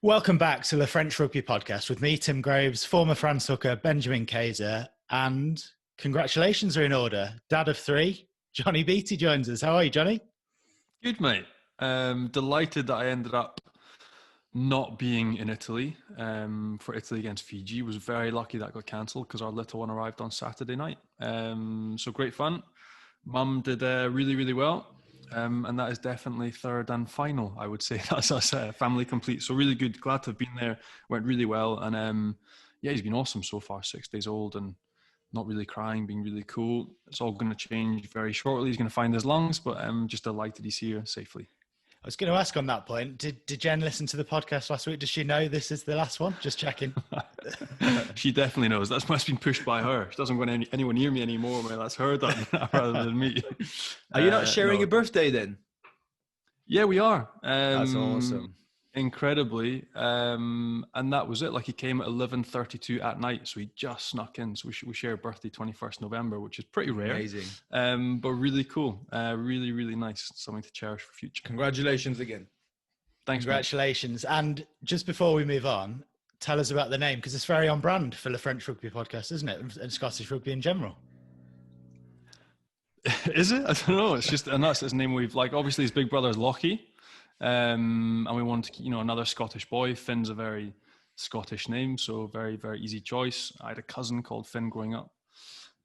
Welcome back to the French Rugby Podcast with me, Tim Groves, former France hooker Benjamin Kaiser, and congratulations are in order. Dad of three, Johnny Beattie joins us. How are you, Johnny? Good, mate. Delighted that I ended up not being in Italy for Italy against Fiji. Was very lucky that got cancelled because our little one arrived on Saturday night. So great fun. Mum did really, really well. And that is definitely third and final, I would say. That's us, family complete. So really good. Glad to have been there. Went really well. And yeah, he's been awesome so far. 6 days old and not really crying, being really cool. It's all going to change very shortly. He's going to find his lungs, but I'm just delighted he's here safely. I was going to ask on that point, did Jen listen to the podcast last week? Does she know this is the last one? Just checking. She definitely knows. That's must have been pushed by her. She doesn't want anyone near me anymore. Mate. That's her done rather than me. Are you not sharing your birthday then? Yeah, we are. That's awesome. Incredibly. And that was it. Like he came at 11:32 at night. So he just snuck in. So we share birthday 21st November, which is pretty rare. Amazing. But really cool. Really, really nice. Something to cherish for future. Congratulations again. Thanks. Congratulations. Mate. And just before we move on, tell us about the name, because it's very on brand for the French Rugby Podcast, isn't it? And Scottish rugby in general. Is it? I don't know. It's just, and that's his name. We've like, obviously his big brother is Lockie. And we wanted to, another Scottish boy. Finn's a very Scottish name, so very, very easy choice. I had a cousin called Finn growing up,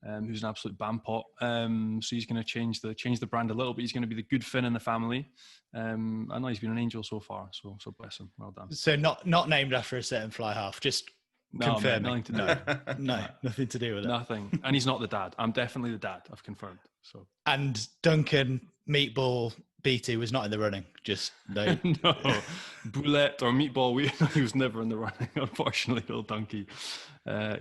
who's an absolute bampot. So he's going to change the brand a little bit. He's going to be the good Finn in the family. I know he's been an angel so far, so bless him. Well done. So not named after a certain fly half, just confirming. Nothing to do. No, nothing to do with it. Nothing. And he's not the dad. I'm definitely the dad. I've confirmed. So. And Duncan Meatball Beattie was not in the running. Just no. No, Boulette or Meatball. He was never in the running. Unfortunately, little Dunky,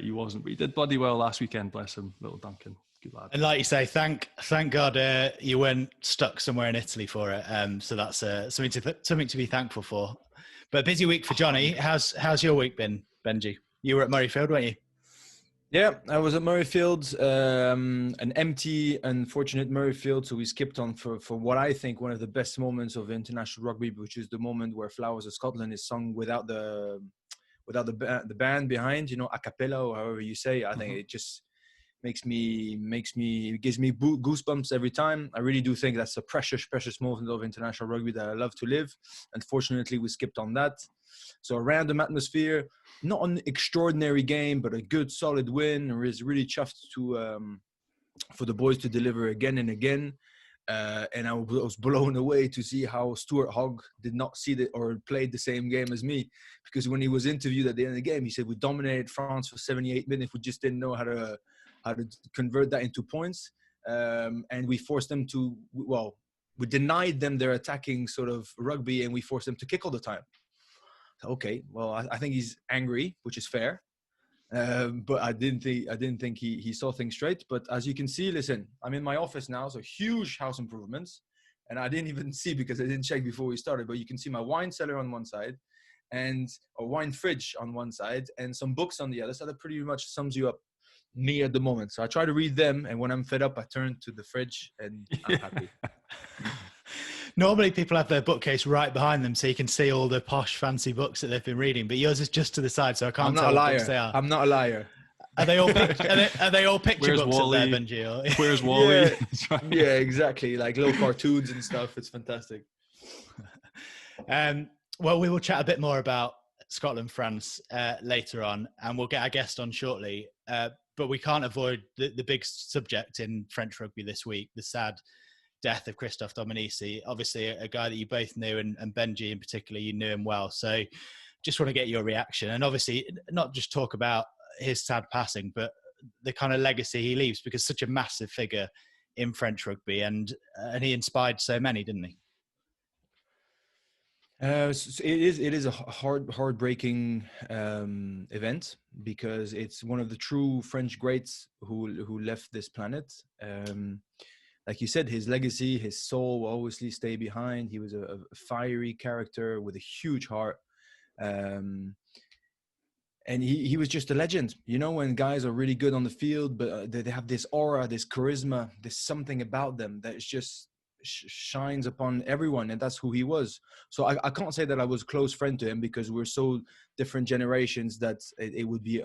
he wasn't. But he did bloody well last weekend. Bless him, little Duncan. Good lad. And like you say, thank God you weren't stuck somewhere in Italy for it. So that's something to be thankful for. But a busy week for Johnny. How's your week been, Benji? You were at Murrayfield, weren't you? Yeah, I was at Murrayfield, an empty, unfortunate Murrayfield. So we skipped on for what I think one of the best moments of international rugby, which is the moment where Flowers of Scotland is sung without the band behind, a cappella or however you say. I think it just gives me goosebumps every time. I really do think that's a precious moment of international rugby that I love to live. Unfortunately, we skipped on that. So a random atmosphere, not an extraordinary game, but a good solid win. I was really chuffed for the boys to deliver again and again. And I was blown away to see how Stuart Hogg did not see or played the same game as me. Because when he was interviewed at the end of the game, he said, we dominated France for 78 minutes. We just didn't know how to convert that into points. And we forced them to, we denied them their attacking sort of rugby and we forced them to kick all the time. Okay, well, I think he's angry, which is fair. But I didn't think he saw things straight. But as you can see, listen, I'm in my office now, so huge house improvements. And I didn't even see because I didn't check before we started. But you can see my wine cellar on one side and a wine fridge on one side and some books on the other. So that pretty much sums you up me at the moment. So I try to read them. And when I'm fed up, I turn to the fridge and I'm happy. Normally people have their bookcase right behind them so you can see all the posh fancy books that they've been reading, but yours is just to the side, so I can't tell what books they are. I'm not a liar. Are they all picture Where's books Wally? up there, Benji? Or? Where's Wally? Yeah, exactly. Like little cartoons and stuff. It's fantastic. Well, we will chat a bit more about Scotland, France later on, and we'll get our guest on shortly. But we can't avoid the big subject in French rugby this week, the sad death of Christophe Dominici, obviously a guy that you both knew, and Benji in particular, you knew him well. So just want to get your reaction, and obviously not just talk about his sad passing, but the kind of legacy he leaves, because such a massive figure in French rugby, and he inspired so many, didn't he? It is a heartbreaking event, because it's one of the true French greats who left this planet. Like you said, his legacy, his soul will obviously stay behind. He was a fiery character with a huge heart. And he was just a legend. When guys are really good on the field, but they have this aura, this charisma, there's something about them that is just shines upon everyone, and that's who he was. So I can't say that I was a close friend to him because we're so different generations that it would be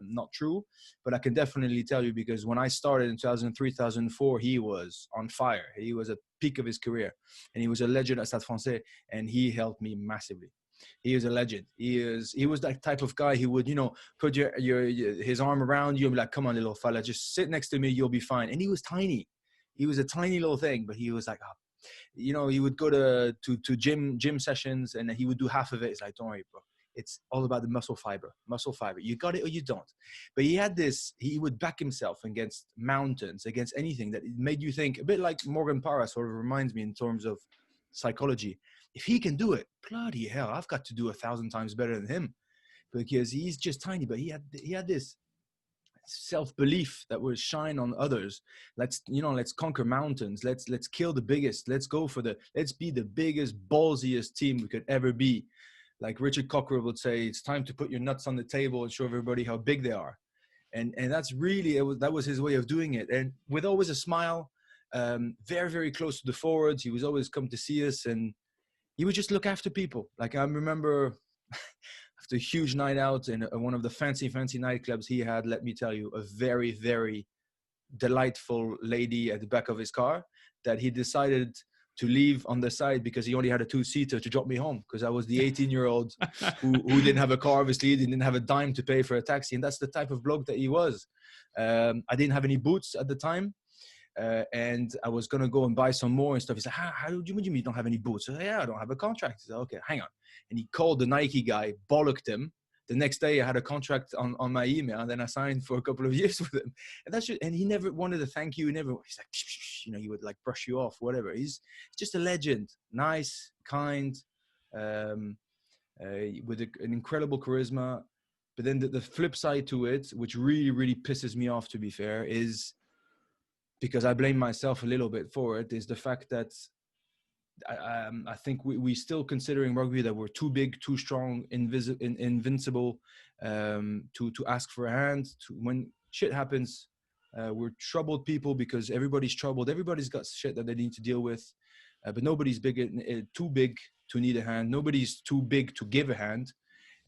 not true. But I can definitely tell you, because when I started in 2003, 2004, he was on fire. He was at peak of his career, and he was a legend at Stade Français, and he helped me massively. He is a legend. He was that type of guy who would, you know, put his arm around you and be like, come on, little fella, just sit next to me, you'll be fine. And he was tiny. He was a tiny little thing, but he was like, oh, you know, he would go to gym sessions, and he would do half of it. It's like, don't worry, bro. It's all about the muscle fiber. You got it or you don't. But he would back himself against mountains, against anything that made you think, a bit like Morgan Parra sort of reminds me in terms of psychology. If he can do it, bloody hell, I've got to do 1,000 times better than him, because he's just tiny, but he had this self-belief that would shine on others. Let's conquer mountains. Let's kill the biggest. Let's be the biggest, ballsiest team we could ever be. Like Richard Cockrell would say, it's time to put your nuts on the table and show everybody how big they are. And that's really, that was his way of doing it. And with always a smile, very, very close to the forwards. He was always come to see us, and he would just look after people. Like I remember after a huge night out in one of the fancy nightclubs he had, let me tell you, a very, very delightful lady at the back of his car that he decided to leave on the side because he only had a 2-seater to drop me home, because I was the 18-year-old who didn't have a car, obviously. He didn't have a dime to pay for a taxi. And that's the type of bloke that he was. I didn't have any boots at the time. And I was going to go and buy some more and stuff. He's like, how do you mean you don't have any boots? I said, yeah, I don't have a contract. He said, okay, hang on. And he called the Nike guy, bollocked him. The next day I had a contract on my email, and then I signed for a couple of years with him. And he never wanted to thank you. He's like, you know, he would like brush you off, whatever. He's just a legend. Nice, kind, with an incredible charisma. But then the flip side to it, which really, really pisses me off, to be fair, is, because I blame myself a little bit for it, is the fact that I think we still considering rugby that we're too big, too strong, invincible, to ask for a hand. When shit happens, we're troubled people because everybody's troubled. Everybody's got shit that they need to deal with, but nobody's too big to need a hand. Nobody's too big to give a hand,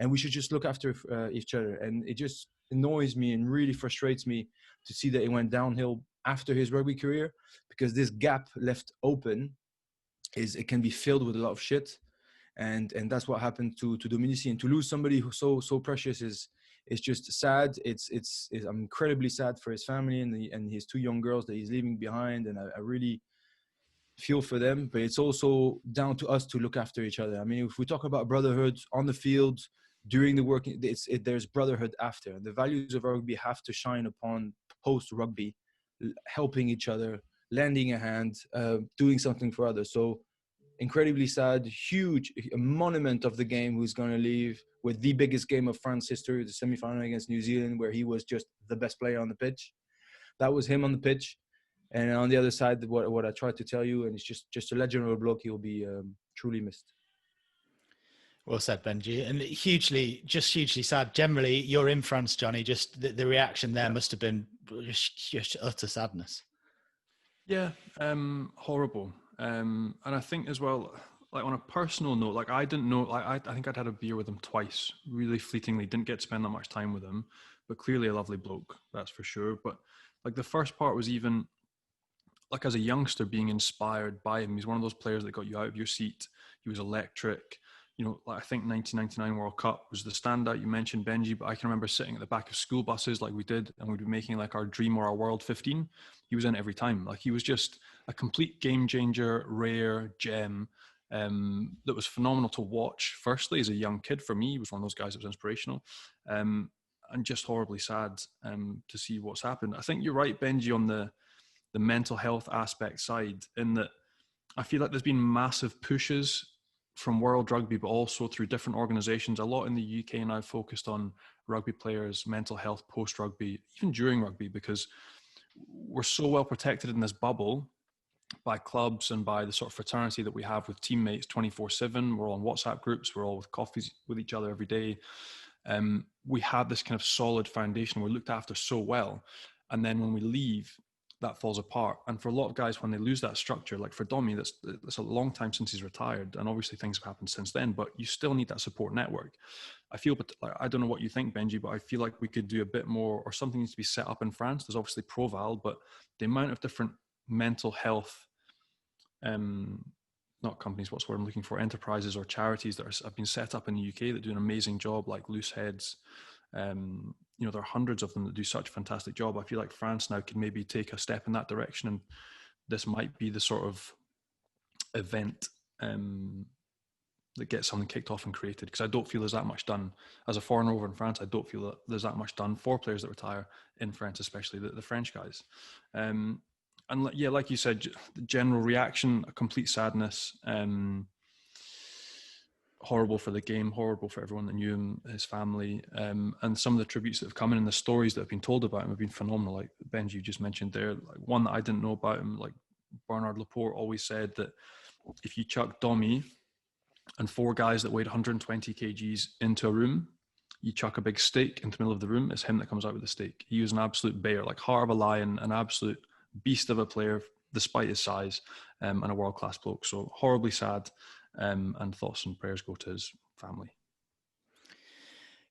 and we should just look after each other. And it just annoys me and really frustrates me to see that it went downhill after his rugby career, because this gap left open it can be filled with a lot of shit, and that's what happened to Dominici. And to lose somebody who's so precious is just sad. I'm incredibly sad for his family and his 2 young girls that he's leaving behind, and I really feel for them. But it's also down to us to look after each other. I mean, if we talk about brotherhood on the field during the work, there's brotherhood after. The values of rugby have to shine upon post rugby, helping each other, lending a hand, doing something for others. So incredibly sad, huge, a monument of the game who's going to leave with the biggest game of France history, the semi-final against New Zealand, where he was just the best player on the pitch. That was him on the pitch. And on the other side, what I tried to tell you, and it's just a legendary bloke, he'll be truly missed. Well said, Benji. And hugely sad. Generally, you're in France, Johnny. Just the reaction there must have been just utter sadness. Yeah, horrible. And I think as well, like on a personal note, like I didn't know, like I think I'd had a beer with him twice, really fleetingly, didn't get to spend that much time with him, but clearly a lovely bloke, that's for sure. But like the first part was even like as a youngster being inspired by him. He's one of those players that got you out of your seat. He was electric. You know, like I think 1999 World Cup was the standout. You mentioned Benji, but I can remember sitting at the back of school buses like we did, and we'd be making like our Dream or our World 15. He was in every time. Like he was just a complete game changer, rare gem that was phenomenal to watch. Firstly, as a young kid, for me, he was one of those guys that was inspirational, and just horribly sad to see what's happened. I think you're right, Benji, on the mental health aspect side, in that I feel like there's been massive pushes from World Rugby, but also through different organizations. A lot in the UK now focused on rugby players' mental health post-rugby, even during rugby, because we're so well protected in this bubble by clubs and by the sort of fraternity that we have with teammates 24/7. We're all on WhatsApp groups. We're all with coffees with each other every day. We have this kind of solid foundation. We're looked after so well. And then when we leave, that falls apart. And for a lot of guys, when they lose that structure, like for Domi, that's a long time since he's retired, and obviously things have happened since then, but you still need that support network. I feel, but like, I don't know what you think, Benji, but I feel like we could do a bit more, or something needs to be set up in France. There's obviously Proval, but the amount of different mental health, not companies, what's the word I'm looking for, enterprises or charities that have been set up in the UK that do an amazing job, like Loose Heads. You know, there are hundreds of them that do such a fantastic job. I feel like France now could maybe take a step in that direction, and this might be the sort of event that gets something kicked off and created, because I don't feel there's that much done. As a foreigner over in France, I don't feel that there's that much done for players that retire in France, especially the French guys. And yeah, like you said, the general reaction, a complete sadness. Horrible for the game, horrible for everyone that knew him, his family, and some of the tributes that have come in and the stories that have been told about him have been phenomenal. Like Benji, you just mentioned there, like one that I didn't know about him, like Bernard Laporte always said that if you chuck Domi and 4 guys that weighed 120 kgs into a room, you chuck a big steak into the middle of the room, it's him that comes out with the steak. He was an absolute bear, like heart of a lion, an absolute beast of a player despite his size, and a world-class bloke. So horribly sad. And thoughts and prayers go to his family.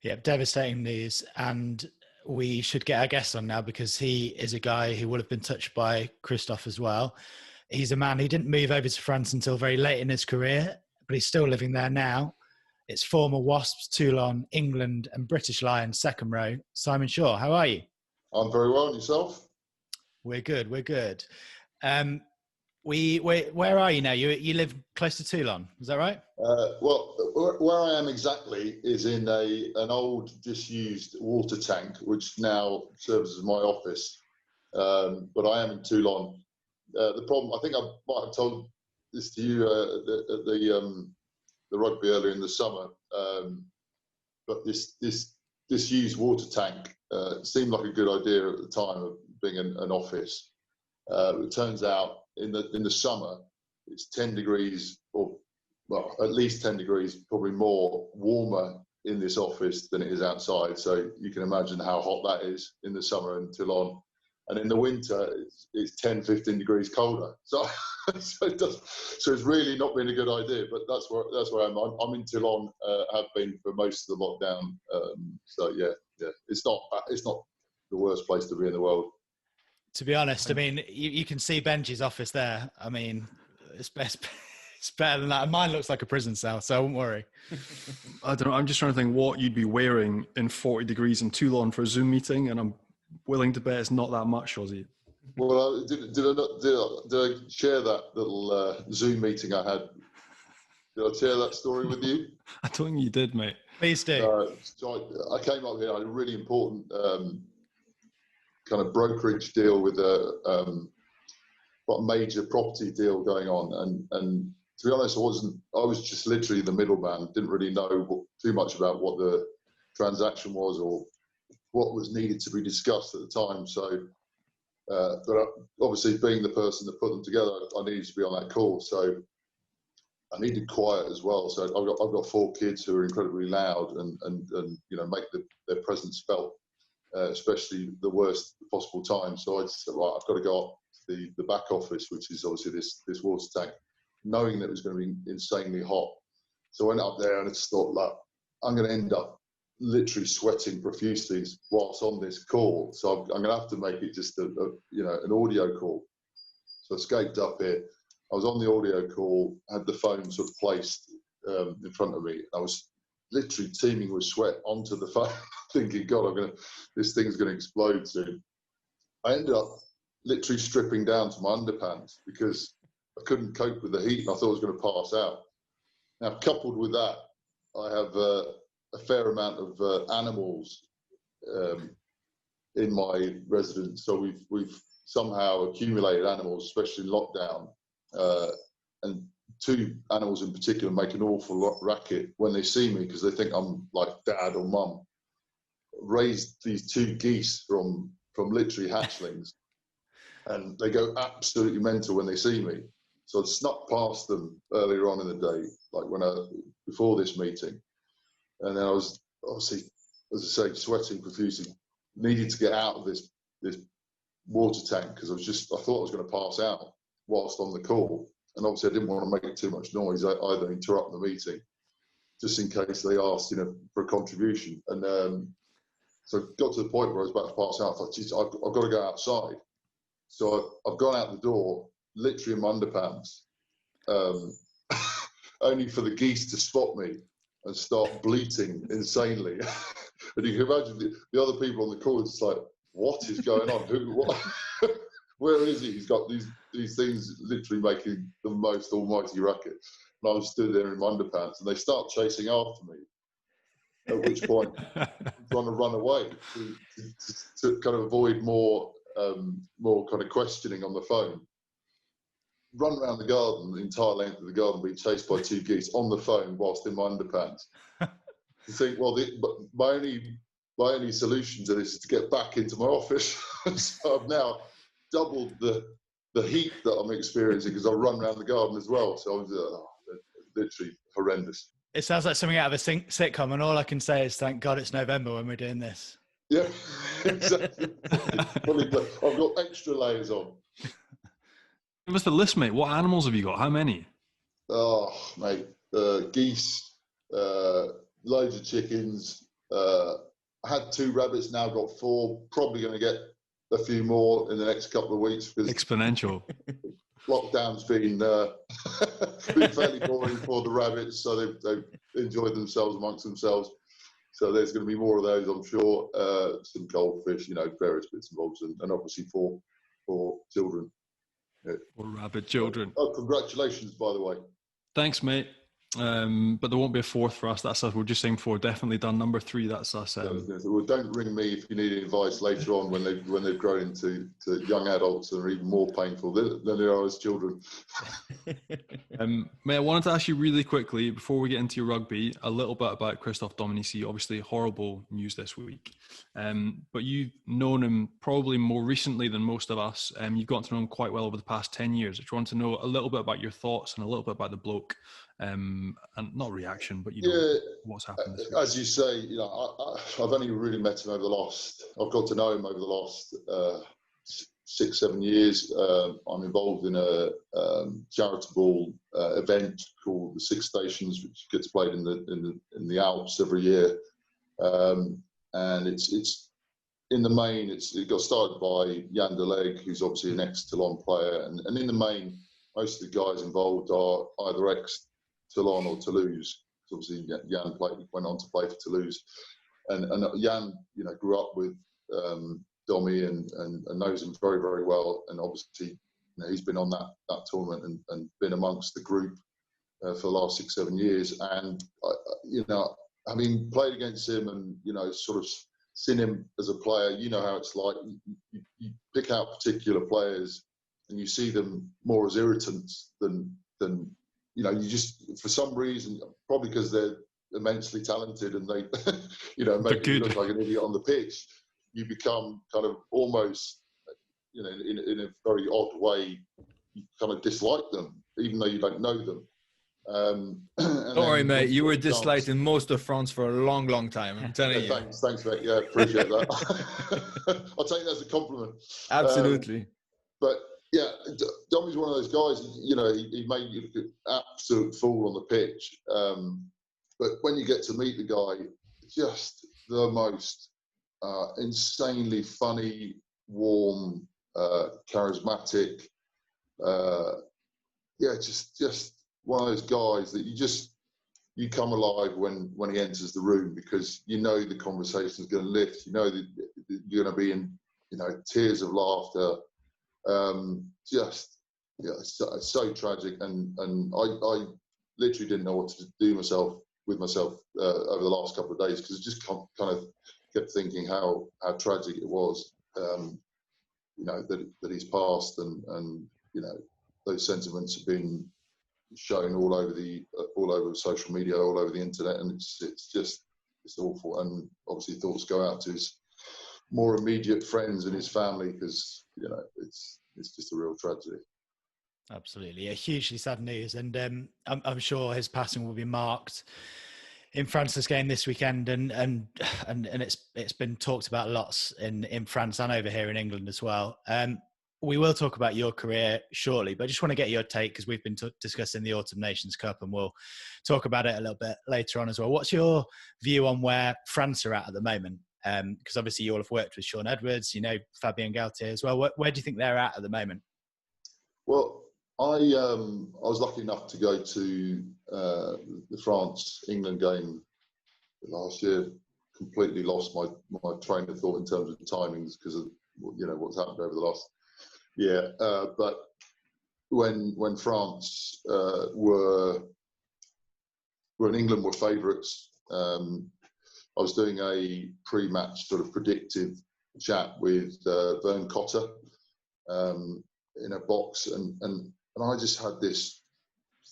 Yeah, devastating news. And we should get our guest on now, because he is a guy who would have been touched by Christophe as well. He's a man who didn't move over to France until very late in his career, but he's still living there now. It's former Wasps, Toulon, England and British Lions second row, Simon Shaw. How are you? I'm very well. And yourself? We're good. Where are you now? You live close to Toulon, is that right? Well, where I am exactly is in an old disused water tank, which now serves as my office. But I am in Toulon. The problem, I think I might have told this to you at the rugby earlier in the summer. But this disused water tank seemed like a good idea at the time of being an office. It turns out in the summer it's 10 degrees, or well, at least 10 degrees, probably more, warmer in this office than it is outside. So you can imagine how hot that is in the summer in Toulon. And in the winter, it's 10, 15 degrees colder. So it's really not been a good idea. But that's where I'm. I'm in Toulon. Have been for most of the lockdown. So yeah, it's not the worst place to be in the world. To be honest, I mean, you can see Benji's office there. I mean, it's better than that. And mine looks like a prison cell, so I won't worry. I don't know. I'm just trying to think what you'd be wearing in 40 degrees in Toulon for a Zoom meeting, and I'm willing to bet it's not that much, Ozzy. Well, did I share that little Zoom meeting I had? Did I share that story with you? I don't think you did, mate. Please do. So I came up here. I had a really important kind of brokerage deal with a major property deal going on, and to be honest, I was just literally the middleman. Didn't really know too much about what the transaction was or what was needed to be discussed at the time. So, but obviously, being the person that put them together, I needed to be on that call. So I needed quiet as well. So I've got 4 kids who are incredibly loud and you know, make their presence felt. Especially the worst possible time. So I just said, right, I've got to go up to the back office, which is obviously this water tank, knowing that it was going to be insanely hot. So I went up there and I just thought, like, I'm going to end up literally sweating profusely whilst on this call. So I'm going to have to make it just an audio call. So I escaped up here. I was on the audio call, had the phone sort of placed in front of me. I was literally teeming with sweat onto the phone, thinking, God, this thing's going to explode soon. I ended up literally stripping down to my underpants because I couldn't cope with the heat and I thought I was going to pass out. Now, coupled with that, I have a fair amount of animals in my residence. So we've somehow accumulated animals, especially in lockdown, and 2 animals in particular make an awful racket when they see me because they think I'm like dad or mum. Raised these 2 geese from literally hatchlings, and they go absolutely mental when they see me. So I snuck past them earlier on in the day, like before this meeting, and then I was obviously, as I say, sweating profusely. Needed to get out of this water tank because I thought I was going to pass out whilst on the call, and obviously I didn't want to make too much noise, either interrupt the meeting, just in case they asked, for a contribution. And so I got to the point where I was about to pass out. I thought, geez, I've got to go outside. So I've gone out the door, literally in my underpants, only for the geese to spot me and start bleating insanely. And you can imagine the other people on the call, it's like, what is going on? What? Where is he? He's got these things literally making the most almighty racket. And I was stood there in my underpants, and they start chasing after me. At which point, I'm trying to run away to kind of avoid more kind of questioning on the phone. Run around the garden, the entire length of the garden, being chased by 2 geese on the phone whilst in my underpants. You think, well, but my only solution to this is to get back into my office. So I've now doubled the heat that I'm experiencing because I run around the garden as well. So I was literally horrendous. It sounds like something out of a sitcom, and all I can say is thank God it's November when we're doing this. Yeah, exactly. I've got extra layers on. Give us the list, mate. What animals have you got? How many? Oh, mate, geese, loads of chickens. I had 2 rabbits, now got 4. Probably going to get a few more in the next couple of weeks because exponential. Lockdown's been fairly boring for the rabbits, so they've enjoyed themselves amongst themselves. So there's going to be more of those, I'm sure. Some goldfish, various bits and bobs, and obviously 4 children. Yeah. 4 rabbit children. Oh, congratulations, by the way. Thanks, mate. But there won't be a 4th for us. That's us. We're just saying 4. Definitely done. Number 3. That's us. Well, don't ring me if you need advice later on when they've grown into young adults and are even more painful than they are as children. Mate, I wanted to ask you really quickly before we get into your rugby a little bit about Christophe Dominici. Obviously, horrible news this week. But you've known him probably more recently than most of us. You've gotten to know him quite well over the past 10 years. I just want to know a little bit about your thoughts and a little bit about the bloke. And not reaction, but what's happened this week. As you say, I've only really met him I've got to know him over the last 6-7 years. I'm involved in a charitable event called the 6 Stations, which gets played in the Alps every year, and it's in the main. It got started by Jan de Leg, who's obviously an ex-Toulon player, and in the main, most of the guys involved are either ex-Toulon or Toulouse. Obviously, Jan went on to play for Toulouse, and Jan, grew up with Domi and knows him very, very well. And obviously, he's been on that tournament and been amongst the group for the last 6-7 years. And having played against him and sort of seen him as a player, how it's like. You pick out particular players and you see them more as irritants than you just, for some reason, probably because they're immensely talented and they, make you look like an idiot on the pitch, you become kind of almost, in a very odd way, you kind of dislike them, even though you don't know them. Don't worry, mate. You were disliked in most of France for a long, long time. I'm telling you. Thanks, mate. Yeah, appreciate that. I'll take that as a compliment. Absolutely. But yeah, Domi's one of those guys. He made you look an absolute fool on the pitch. But when you get to meet the guy, just the most insanely funny, warm, charismatic. Just one of those guys that you come alive when he enters the room, because the conversation is going to lift. That you're going to be in tears of laughter. It's so tragic, and I literally didn't know what to do with myself over the last couple of days, because I just kind of kept thinking how tragic it was, that he's passed, and those sentiments have been shown all over social media, all over the internet, and it's awful. And obviously thoughts go out to his more immediate friends and his family, because it's just a real tragedy. Absolutely, hugely sad news, and I'm sure his passing will be marked in France's game this weekend, and it's been talked about lots in France and over here in England as well. We will talk about your career shortly, but I just want to get your take, because we've been discussing the Autumn Nations Cup, and we'll talk about it a little bit later on as well. What's your view on where France are at the moment? Because obviously you all have worked with Shaun Edwards, you know, Fabien Galtier as well. Where do you think they're at the moment? Well, I was lucky enough to go to the France-England game last year. Completely lost my train of thought in terms of timings because of, you know, what's happened over the last year. But when France were when England were favourites, I was doing a pre-match sort of predictive chat with Cote in a box, and I just had this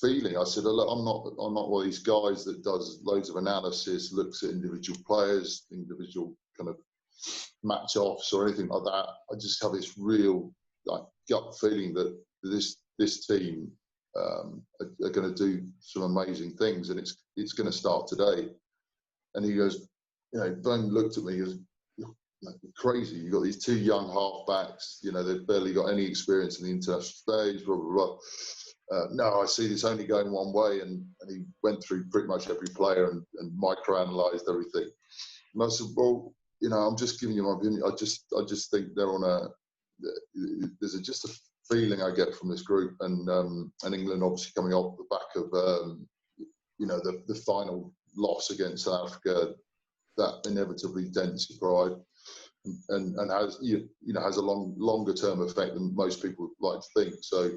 feeling. I said, look, I'm not one of these guys that does loads of analysis, looks at individual players, individual kind of match-offs or anything like that. I just have this real gut feeling that this team are going to do some amazing things, and it's going to start today. And he goes, you know, Ben looked at me, he goes, you're crazy. You've got these two young halfbacks, you know, they've barely got any experience in the international stage, blah, blah, blah. No, I see this only going one way. And he went through pretty much every player and micro-analysed everything. And I said, well, you know, I'm just giving you my opinion. I just think they're on there's just a feeling I get from this group. And England obviously coming off the back of, you know, the final loss against South Africa, that inevitably dents your pride. And has has a longer term effect than most people would like to think. So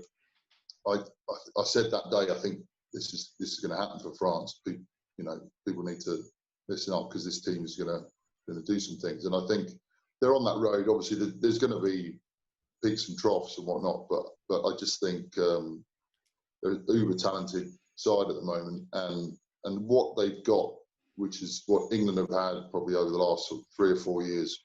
I said that day, I think this is going to happen for France. People need to listen up, because this team is going to do some things. And I think they're on that road. Obviously, there's going to be peaks and troughs and whatnot, but I just think they're an uber talented side at the moment, and what they've got, which is what England have had probably over the last sort of 3 or 4 years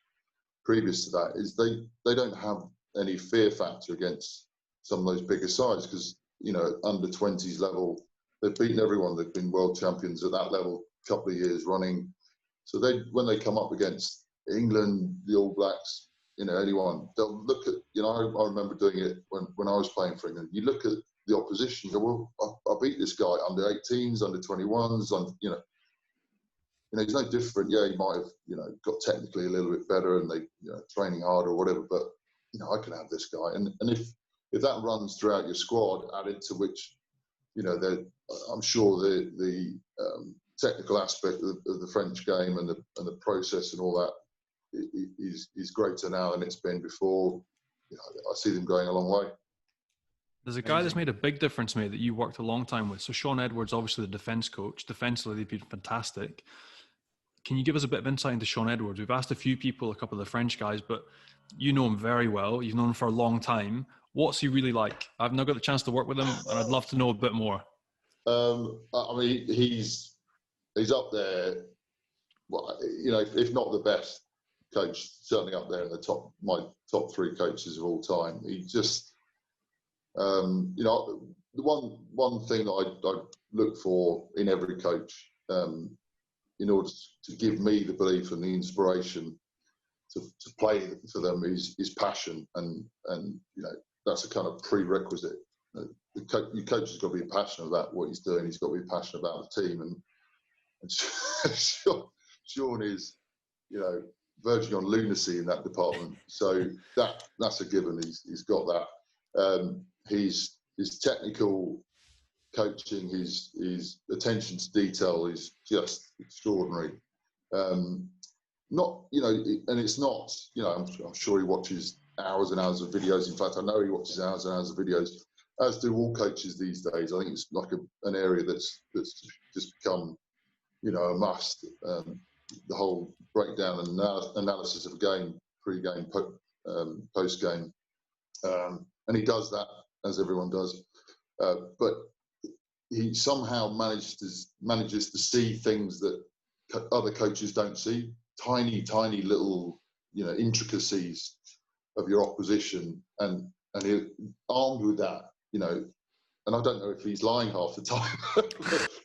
previous to that, is they don't have any fear factor against some of those bigger sides, because, you know, under 20s level, they've beaten everyone. They've been world champions at that level a couple of years running. So when they come up against England, the All Blacks, you know, anyone, they'll look at, you know, I remember doing it when I was playing for England. You look at the opposition, you go, well, I beat this guy under 18s, under 21s, you know, he's no different. Yeah, he might have, you know, got technically a little bit better, and they, you know, training harder or whatever. But, you know, I can have this guy, and if that runs throughout your squad, added to which, you know, I'm sure the technical aspect of the French game and the process and all that is greater now than it's been before. You know, I see them going a long way. There's a guy that's made a big difference, mate, that you worked a long time with. So Shaun Edwards, obviously the defence coach. Defensively, they've been fantastic. Can you give us a bit of insight into Shaun Edwards? We've asked a few people, a couple of the French guys, but you know him very well. You've known him for a long time. What's he really like? I've not got the chance to work with him, and I'd love to know a bit more. I mean, he's up there, well, you know, if not the best coach, certainly up there in my top 3 coaches of all time. He just, you know, the one thing that I look for in every coach, in order to give me the belief and the inspiration to play for them, is passion, and you know, that's a kind of prerequisite. Your coach has got to be passionate about what he's doing. He's got to be passionate about the team, and Shaun is, you know, verging on lunacy in that department. So that's a given. He's got that. His technical coaching, his attention to detail is just extraordinary. Not, you know, and it's not, you know, I'm sure he watches hours and hours of videos. In fact, I know he watches hours and hours of videos, as do all coaches these days. I think it's like an area that's just become, you know, a must. The whole breakdown and analysis of a game, pre-game, post-game, and he does that, as everyone does. But he somehow manages to see things that other coaches don't see. Tiny little, you know, intricacies of your opposition, and he, armed with that, you know, and I don't know if he's lying half the time,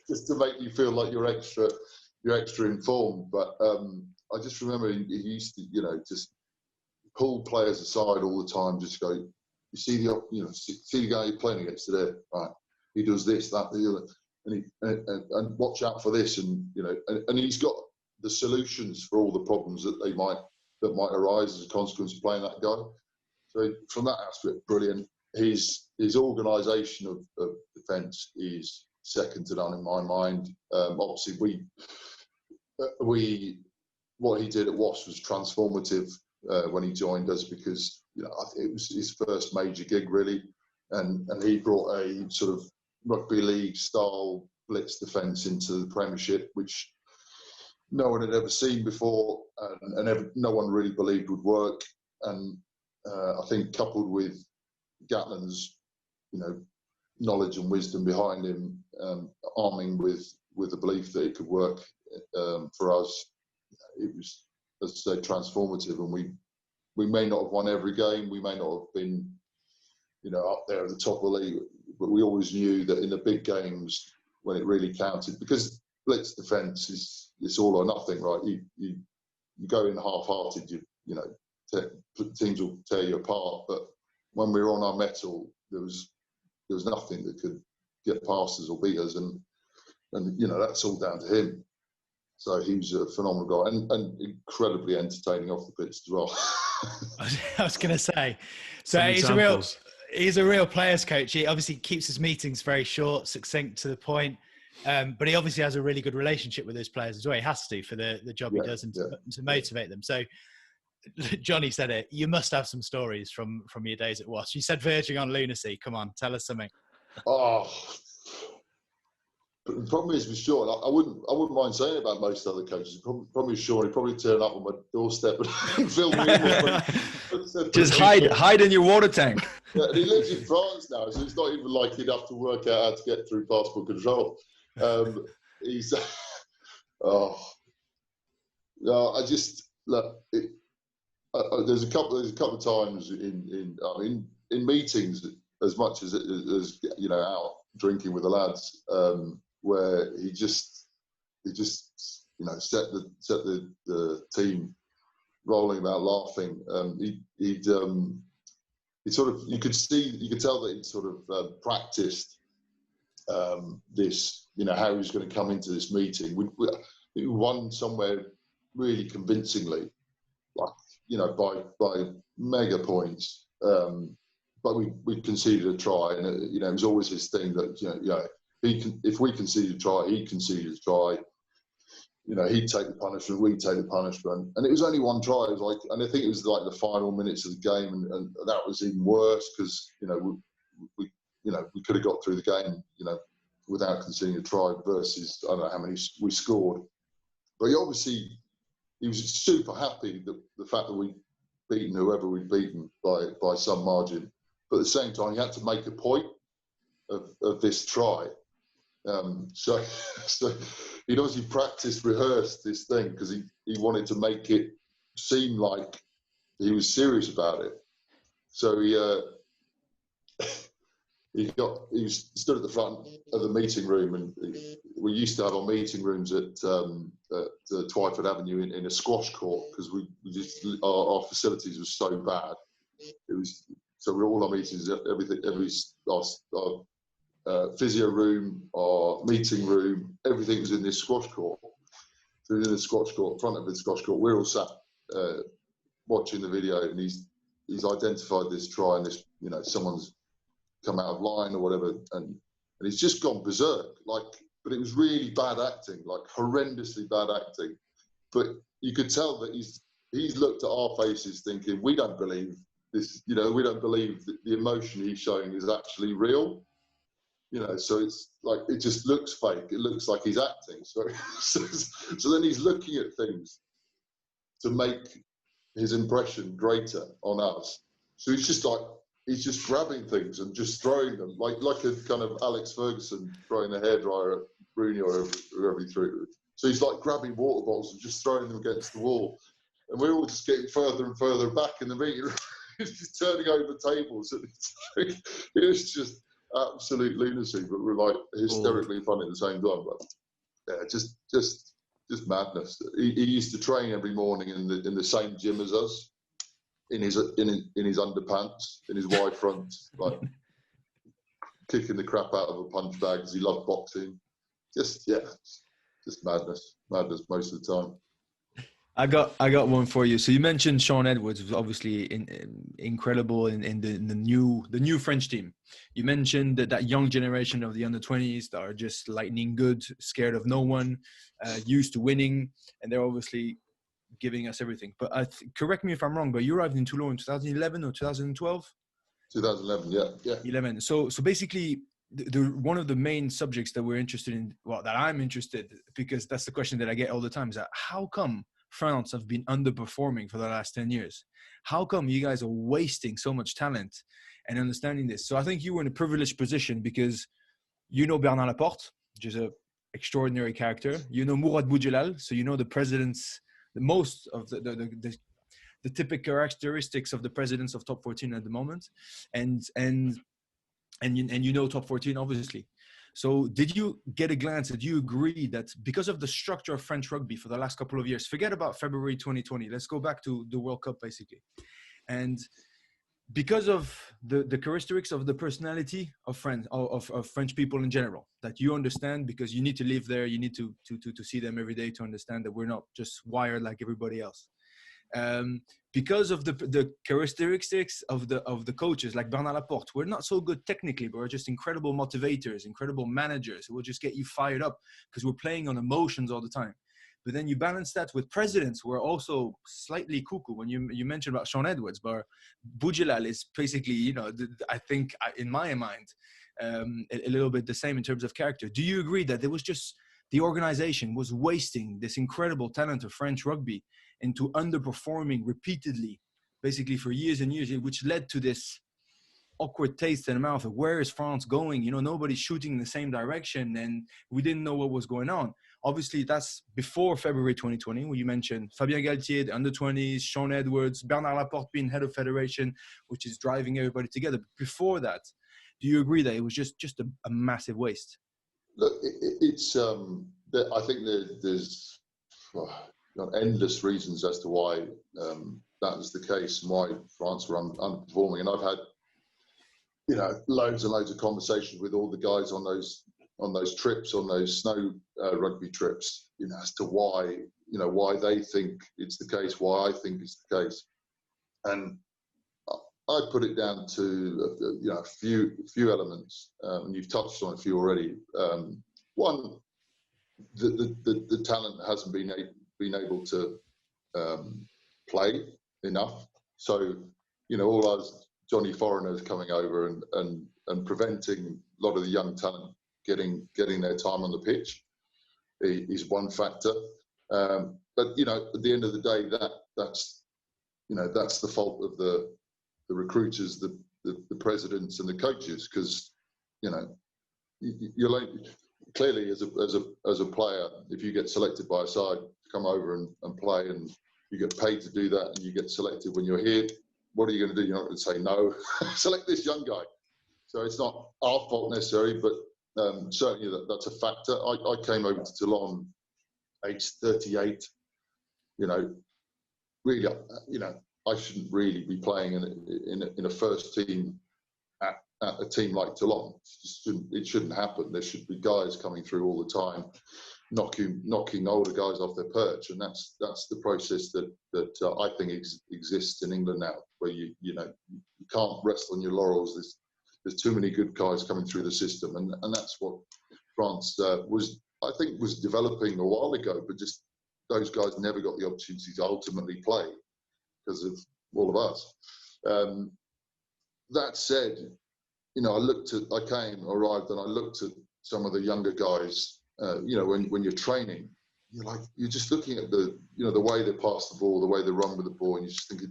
just to make you feel like you're extra you're extra informed. But I just remember he used to, just pull players aside all the time, just go, you see the guy you're playing against today, right? He does this, that, the other, and watch out for this, and he's got the solutions for all the problems that might arise as a consequence of playing that guy. So from that aspect, brilliant. His organisation of defence is second to none in my mind. Obviously, what he did at Wasps was transformative when he joined us, because I think it was his first major gig really, and he brought a sort of rugby league style blitz defence into the Premiership, which no one had ever seen before, and no one really believed would work. And I think coupled with Gatland's, knowledge and wisdom behind him, arming with the belief that it could work for us, it was, as I say, transformative. And we may not have won every game, we may not have been, up there at the top of the league, but we always knew that in the big games when it really counted, because blitz defence it's all or nothing, right? You go in half-hearted, teams will tear you apart. But when we were on our mettle, there was nothing that could get past us or beat us, and that's all down to him. So he was a phenomenal guy, and incredibly entertaining off the pitch as well. I was going to say, so he's a real players coach. He obviously keeps his meetings very short, succinct, to the point. But he obviously has a really good relationship with his players as well. He has to, for the job he does, and to motivate them. So Johnny said it. You must have some stories from your days at Wasps. You said verging on lunacy. Come on, tell us something. Oh, but the problem is with Shaun, I wouldn't mind saying about most other coaches. The problem with Shaun, he'd probably turn up on my doorstep and film me in. Just hide in your water tank. Yeah, and he lives in France now, so it's not even like he'd have to work out how to get through passport control. He's I just look. There's a couple of times in meetings, as much as out drinking with the lads, where he just set the team rolling about laughing. He'd sort of, you could tell that he'd sort of practiced this, how he was going to come into this meeting. We won somewhere really convincingly, like by mega points, but we conceded a try, and it was always his thing that if we conceded a try, he conceded a try. He'd take the punishment, we'd take the punishment, and it was only one try. It was like, and I think it was like the final minutes of the game, and that was even worse because we could have got through the game, without conceding a try versus I don't know how many we scored. But he was super happy that the fact that we'd beaten whoever we'd beaten by some margin. But at the same time, he had to make a point of this try. So he'd obviously rehearsed this thing because he wanted to make it seem like he was serious about it. So he stood at the front of the meeting room, and we used to have our meeting rooms at Twyford Avenue in a squash court because our facilities were so bad. So all our meetings, our physio room, our meeting room, everything was in this squash court. So in the squash court, front of the squash court, we're all sat watching the video, and he's identified this try, and this someone's come out of line or whatever, and he's just gone berserk. But it was really bad acting, like horrendously bad acting. But you could tell that he's looked at our faces thinking, we don't believe this, we don't believe that the emotion he's showing is actually real. So it's like, it just looks fake. It looks like he's acting. So then he's looking at things to make his impression greater on us. So he's just grabbing things and just throwing them like a kind of Alex Ferguson throwing the hairdryer at Rooney or whoever he threw. So he's like grabbing water bottles and just throwing them against the wall. And we're all just getting further and further back in the meeting room. He's just turning over tables. And it was just absolute lunacy, but we're like hysterically funny at the same time. But yeah, just just madness. He used to train every morning in the same gym as us, in his underpants, in his wide front, like kicking the crap out of a punch bag because he loved boxing. Just madness most of the time. I got one for you. So you mentioned Shaun Edwards was obviously incredible in the new French team. You mentioned that young generation of the under-20s that are just lightning good, scared of no one, used to winning, and they're obviously giving us everything. But correct me if I'm wrong, but you arrived in Toulon in 2011 or 2012? 2011, yeah. 11. So basically, the one of the main subjects that we're interested in, well, that I'm interested, because that's the question that I get all the time, is that how come France have been underperforming for the last 10 years? How come you guys are wasting so much talent and understanding this? So I think you were in a privileged position because you know Bernard Laporte, which is an extraordinary character. You know Mourad Boudjelal, so you know the presidents, most of the typical characteristics of the presidents of top 14 at the moment, and you know top 14 obviously. So did you get a glance? Did you agree that because of the structure of French rugby for the last couple of years, forget about February 2020, let's go back to the World Cup basically, and because of the characteristics of the personality of French people in general, that you understand because you need to live there, you need to see them every day to understand that we're not just wired like everybody else. Because of the characteristics of the coaches like Bernard Laporte, we're not so good technically, but we're just incredible motivators, incredible managers who will just get you fired up because we're playing on emotions all the time. But then you balance that with presidents who are also slightly cuckoo. When you mentioned about Shaun Edwards, but Boudjelal is basically, I think in my mind, a little bit the same in terms of character. Do you agree that there was just the organization was wasting this incredible talent of French rugby into underperforming repeatedly, basically for years and years, which led to this awkward taste in the mouth of where is France going? Nobody's shooting in the same direction, and we didn't know what was going on. Obviously, that's before February 2020, where you mentioned Fabien Galtier, the under-20s, Shaun Edwards, Bernard Laporte being head of federation, which is driving everybody together. But before that, do you agree that it was just a massive waste? Look, it's I think there's endless reasons as to why that was the case and why France were underperforming. And I've had loads and loads of conversations with all the guys on those trips, on those snow rugby trips, as to why they think it's the case, why I think it's the case. And I put it down to a few elements, and you've touched on a few already. One, the talent hasn't been able to play enough. So all those Johnny foreigners coming over and preventing a lot of the young talent getting their time on the pitch is one factor. But at the end of the day, that's the fault of the recruiters, the presidents, and the coaches, because you're like, clearly as a player, if you get selected by a side to come over and play, and you get paid to do that, and you get selected when you're here, what are you going to do? You're not going to say no. Select this young guy. So it's not our fault necessarily, but certainly that's a factor. I came over to Toulon age 38. Really, I shouldn't really be playing in a first team at a team like Toulon. It shouldn't happen. There should be guys coming through all the time, knocking older guys off their perch, and that's the process that I think exists in England now, where you can't rest on your laurels. There's too many good guys coming through the system, and that's what France was developing a while ago, but just those guys never got the opportunity to ultimately play because of all of us. That said, I arrived and I looked at some of the younger guys. When you're training, you're just looking at the way they pass the ball, the way they run with the ball, and you're just thinking,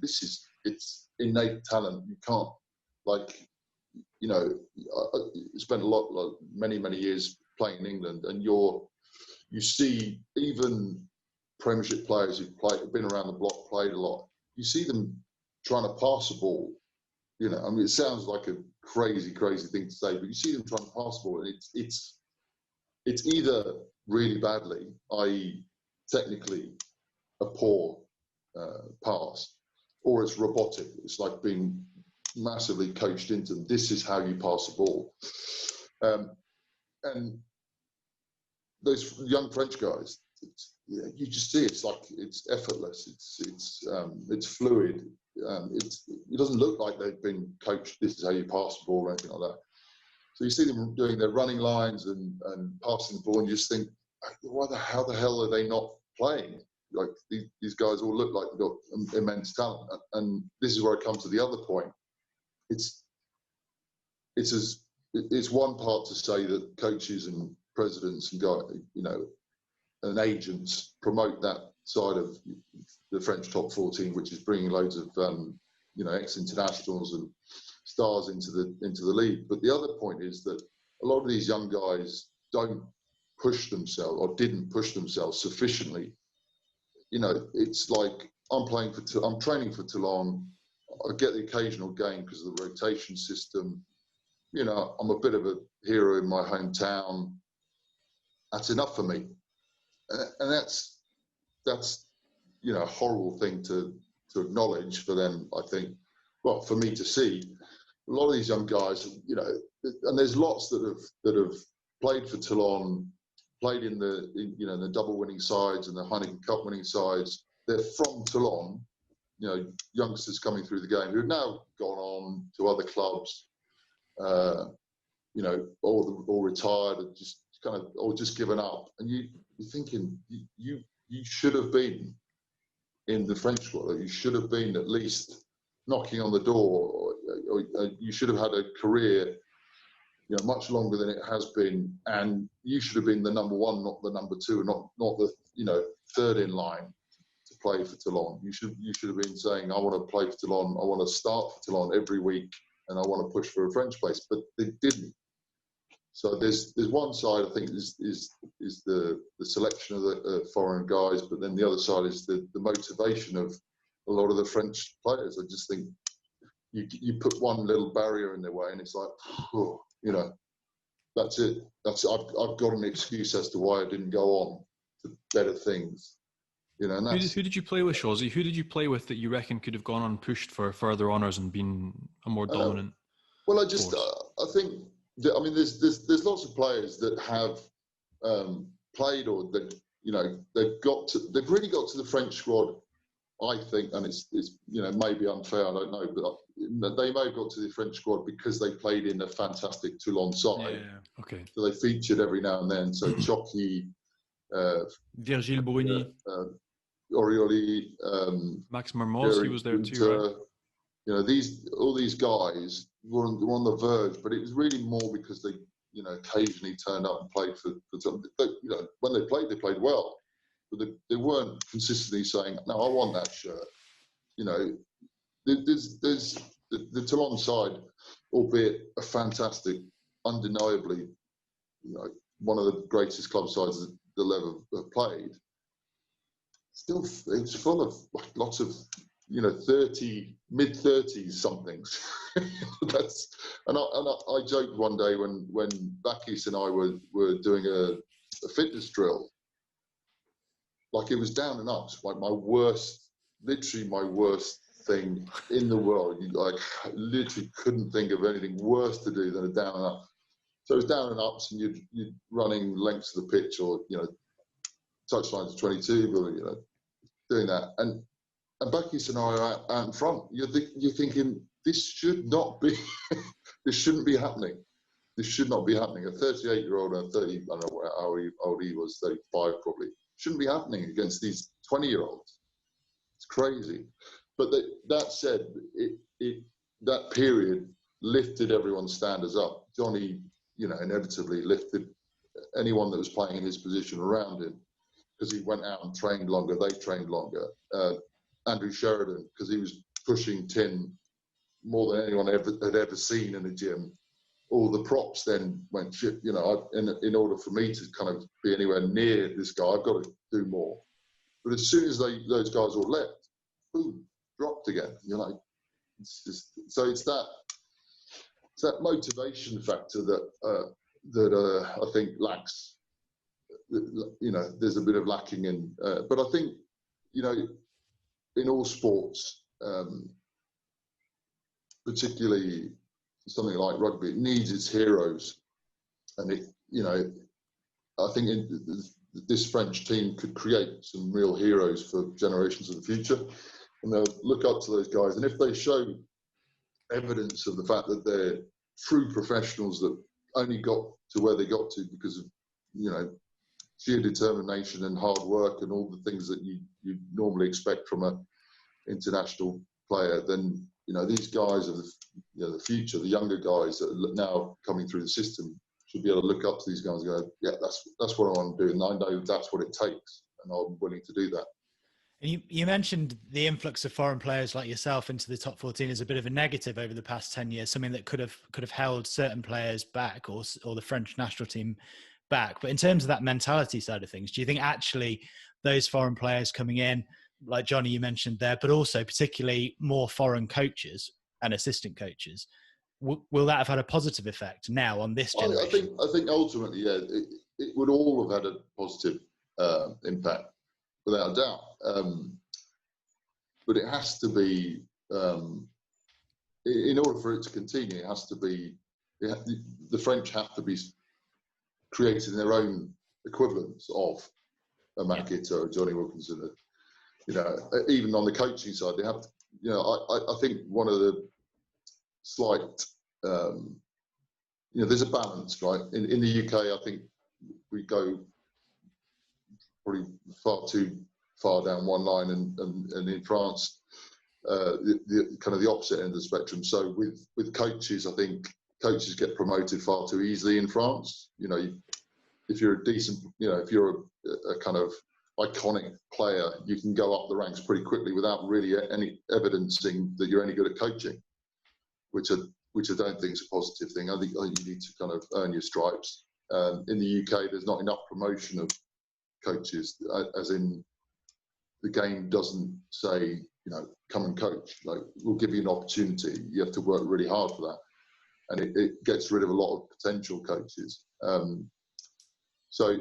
it's innate talent. You can't, I spent many years playing in England, and you see even Premiership players who've been around the block, played a lot. You see them trying to pass the ball. It sounds like a crazy thing to say, but you see them trying to pass the ball, and it's either really badly, i.e., technically a poor pass, or it's robotic. It's like being massively coached into this is how you pass the ball. And those young French guys, you just see it's like it's effortless. It's fluid. It doesn't look like they've been coached. This is how you pass the ball or anything like that. So you see them doing their running lines and passing the ball, and you just think, how the hell are they not playing? Like these guys all look like they've got immense talent. And this is where I come to the other point. It's one part to say that coaches and presidents and guys, and agents promote that side of the French top 14, which is bringing loads of ex-internationals and stars into the league. But the other point is that a lot of these young guys don't push themselves or didn't push themselves sufficiently. It's like I'm training for Toulon. I get the occasional game because of the rotation system. I'm a bit of a hero in my hometown. That's enough for me. And that's a horrible thing to acknowledge for them, I think. Well, for me to see a lot of these young guys, and there's lots that have played for Toulon, played in the double winning sides and the Heineken Cup winning sides. They're from Toulon, youngsters coming through the game who've now gone on to other clubs, or retired and just given up. And you're thinking you should have been in the French squad, or you should have been at least knocking on the door, or you should have had a career, much longer than it has been, and you should have been the number one, not the number two, not the third in line to play for Toulon. You should have been saying, I want to play for Toulon, I want to start for Toulon every week, and I want to push for a French place, but they didn't. So there's one side, I think, is the selection of the foreign guys, but then the other side is the motivation of a lot of the French players. I just think you put one little barrier in their way, and it's like, that's it. I've got an excuse as to why I didn't go on to better things. And who did you play with, Shawsy? Who did you play with that you reckon could have gone on, pushed for further honours and been a more dominant? Well, I think. There's lots of players that have played, or that they've really got to the French squad, I think, and it's maybe unfair, I don't know, but they may have got to the French squad because they played in a fantastic Toulon side. Yeah, okay. So they featured every now and then. So Chocky, Virgile Bruni, Orioli, Max Mermoz, he was there too, right? All these guys were on the verge, but it was really more because they, occasionally turned up and played for when they played well, but they weren't consistently saying, no, I want that shirt. There's the Toulon side, albeit a fantastic, undeniably, one of the greatest club sides that they'll ever have played. Still, it's full of lots of mid-30s somethings. And I joked one day when Bakis and I were doing a fitness drill, like it was down and ups, like literally my worst thing in the world. I literally couldn't think of anything worse to do than a down and up. So it was down and ups, and you're running lengths of the pitch, or touchlines of 22, but doing that. And Bakis and I are out in front. You're thinking, this should not be, this shouldn't be happening. This should not be happening. A 38-year-old and a 30, I don't know how old he was, 35 probably, shouldn't be happening against these 20-year-olds. It's crazy. But that said, that period lifted everyone's standards up. Johnny, inevitably lifted anyone that was playing in his position around him, because he went out and trained longer. They trained longer. Andrew Sheridan, because he was pushing tin more than anyone had ever seen in a gym. All the props then went, shit, in order for me to kind of be anywhere near this guy, I've got to do more. But as soon as those guys all left, boom, dropped again. It's that motivation factor that I think lacks there's a bit of lacking in. But I think, in all sports, particularly something like rugby, it needs its heroes. And I think this French team could create some real heroes for generations of the future. And they'll look up to those guys. And if they show evidence of the fact that they're true professionals that only got to where they got to because of, sheer determination and hard work and all the things that you normally expect from an international player, then, these guys are the future, the younger guys that are now coming through the system should be able to look up to these guys and go, yeah, that's what I want to do. And I know that's what it takes. And I'm willing to do that. And you mentioned the influx of foreign players like yourself into the top 14 as a bit of a negative over the past 10 years, something that could have held certain players back or the French national team back. But in terms of that mentality side of things, do you think actually those foreign players coming in, like Johnny, you mentioned there, but also particularly more foreign coaches and assistant coaches, will that have had a positive effect now on this generation? I think ultimately, yeah, it would all have had a positive impact, without a doubt. But it has to be, in order for it to continue, it has to be, the French have to be creating their own equivalents of a Matt Gitter or Johnny Wilkinson. Even on the coaching side, they have to, I think one of the slight, there's a balance, right? In the UK, I think we go probably far too far down one line, and in France, the kind of the opposite end of the spectrum. So with coaches, I think coaches get promoted far too easily in France. If you're a decent, if you're a kind of iconic player, you can go up the ranks pretty quickly without really any evidencing that you're any good at coaching, which I don't think is a positive thing. I think you need to kind of earn your stripes. In the UK, there's not enough promotion of coaches, as in the game doesn't say, come and coach. Like, we'll give you an opportunity. You have to work really hard for that. And it gets rid of a lot of potential coaches. So,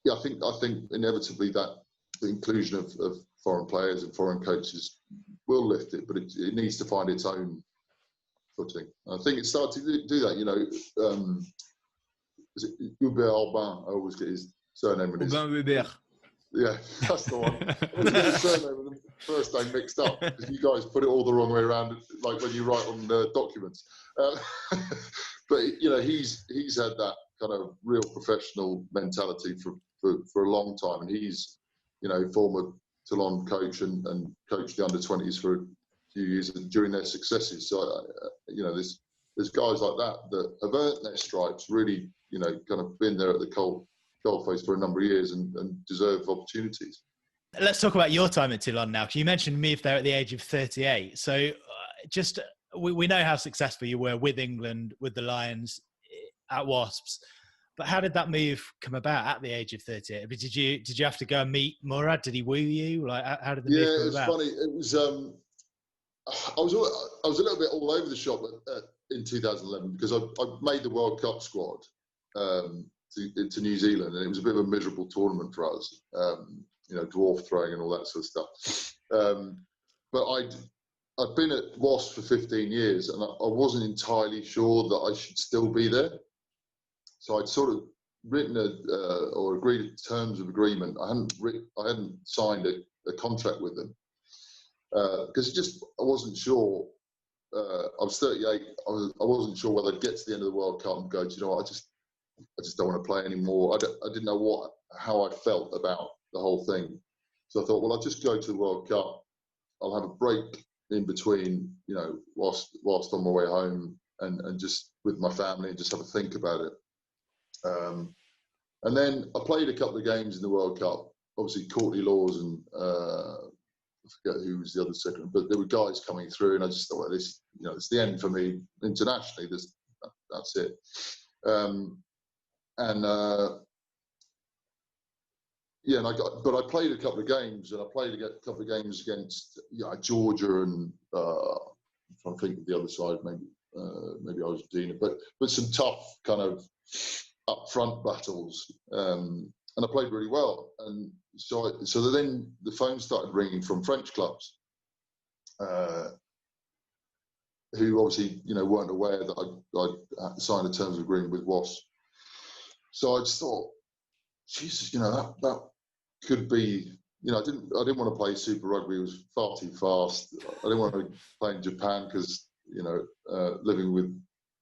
yeah, I think inevitably that the inclusion of foreign players and foreign coaches will lift it, but it needs to find its own footing. I think it started to do that, is it Hubert Albin? I always get his surname. Yeah, that's the one. I always get his surname and the first name mixed up because you guys put it all the wrong way around, like when you write on documents. But he's had that kind of real professional mentality for a long time, and he's former Toulon coach and coached the under-20s for a few years during their successes. So there's guys like that have earned their stripes, really kind of been there at the coalface for a number of years and deserve opportunities. Let's talk about your time at Toulon now, because you mentioned moved there at the age of 38. So we know how successful you were with England, with the Lions, at Wasps. But how did that move come about at the age of 38? I mean, did you have to go and meet Mourad? Did he woo you? Like, how did the move come about? Yeah, it's funny. It was I was a little bit all over the shop in 2011 because I made the World Cup squad to New Zealand, and it was a bit of a miserable tournament for us. Dwarf throwing and all that sort of stuff. But I'd been at Wasps for 15 years, and I wasn't entirely sure that I should still be there. So I'd sort of written or agreed terms of agreement. I hadn't signed a contract with them because I wasn't sure. I was 38. I wasn't sure whether I'd get to the end of the World Cup and go, do you know what? I just don't want to play anymore. I didn't know how I felt about the whole thing. So I thought, well, I'll just go to the World Cup. I'll have a break in between, whilst on my way home and just with my family and just have a think about it. And then I played a couple of games in the World Cup. Obviously, Courtney Laws and I forget who was the other second, but there were guys coming through, and I just thought, well, this, it's the end for me internationally. That's it. But I played a couple of games, and I played a couple of games against Georgia and I'm trying to think of the other side, maybe Argentina, but some tough kind of up front battles. And I played really well. And so then the phone started ringing from French clubs, who obviously, weren't aware that I'd signed a terms of agreement with Wasps. So I just thought, Jesus, that could be, I didn't want to play Super Rugby. It was far too fast. I didn't want to play in Japan because, living with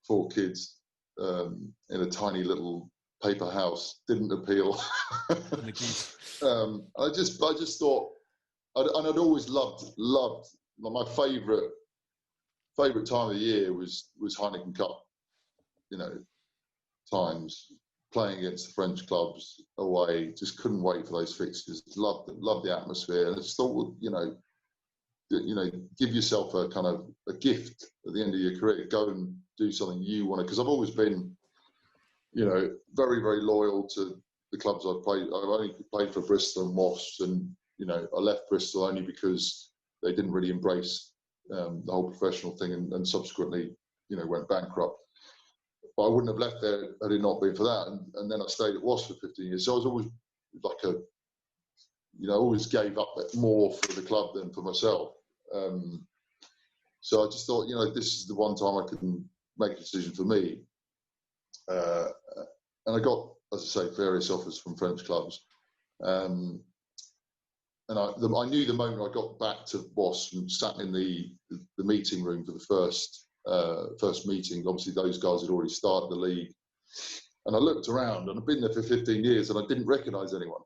4 kids in a tiny little paper house didn't appeal. I just thought, and I'd always loved my favourite time of the year was Heineken Cup, times, playing against the French clubs away. Just couldn't wait for those fixtures. Loved the atmosphere, and I just thought, give yourself a kind of a gift at the end of your career. Go and do something you want to, because I've always been, very, very loyal to the clubs I've played. I've only played for Bristol and Wasps, and I left Bristol only because they didn't really embrace the whole professional thing, and subsequently, went bankrupt. But I wouldn't have left there had it not been for that. And then I stayed at Wasps for 15 years. So I was always like always gave up more for the club than for myself. So I just thought, this is the one time I can make a decision for me. And I got, as I say, various offers from French clubs. And I knew the moment I got back to Wasps and sat in the meeting room for the first meeting. Obviously, those guys had already started the league. And I looked around, and I've been there for 15 years, and I didn't recognise anyone.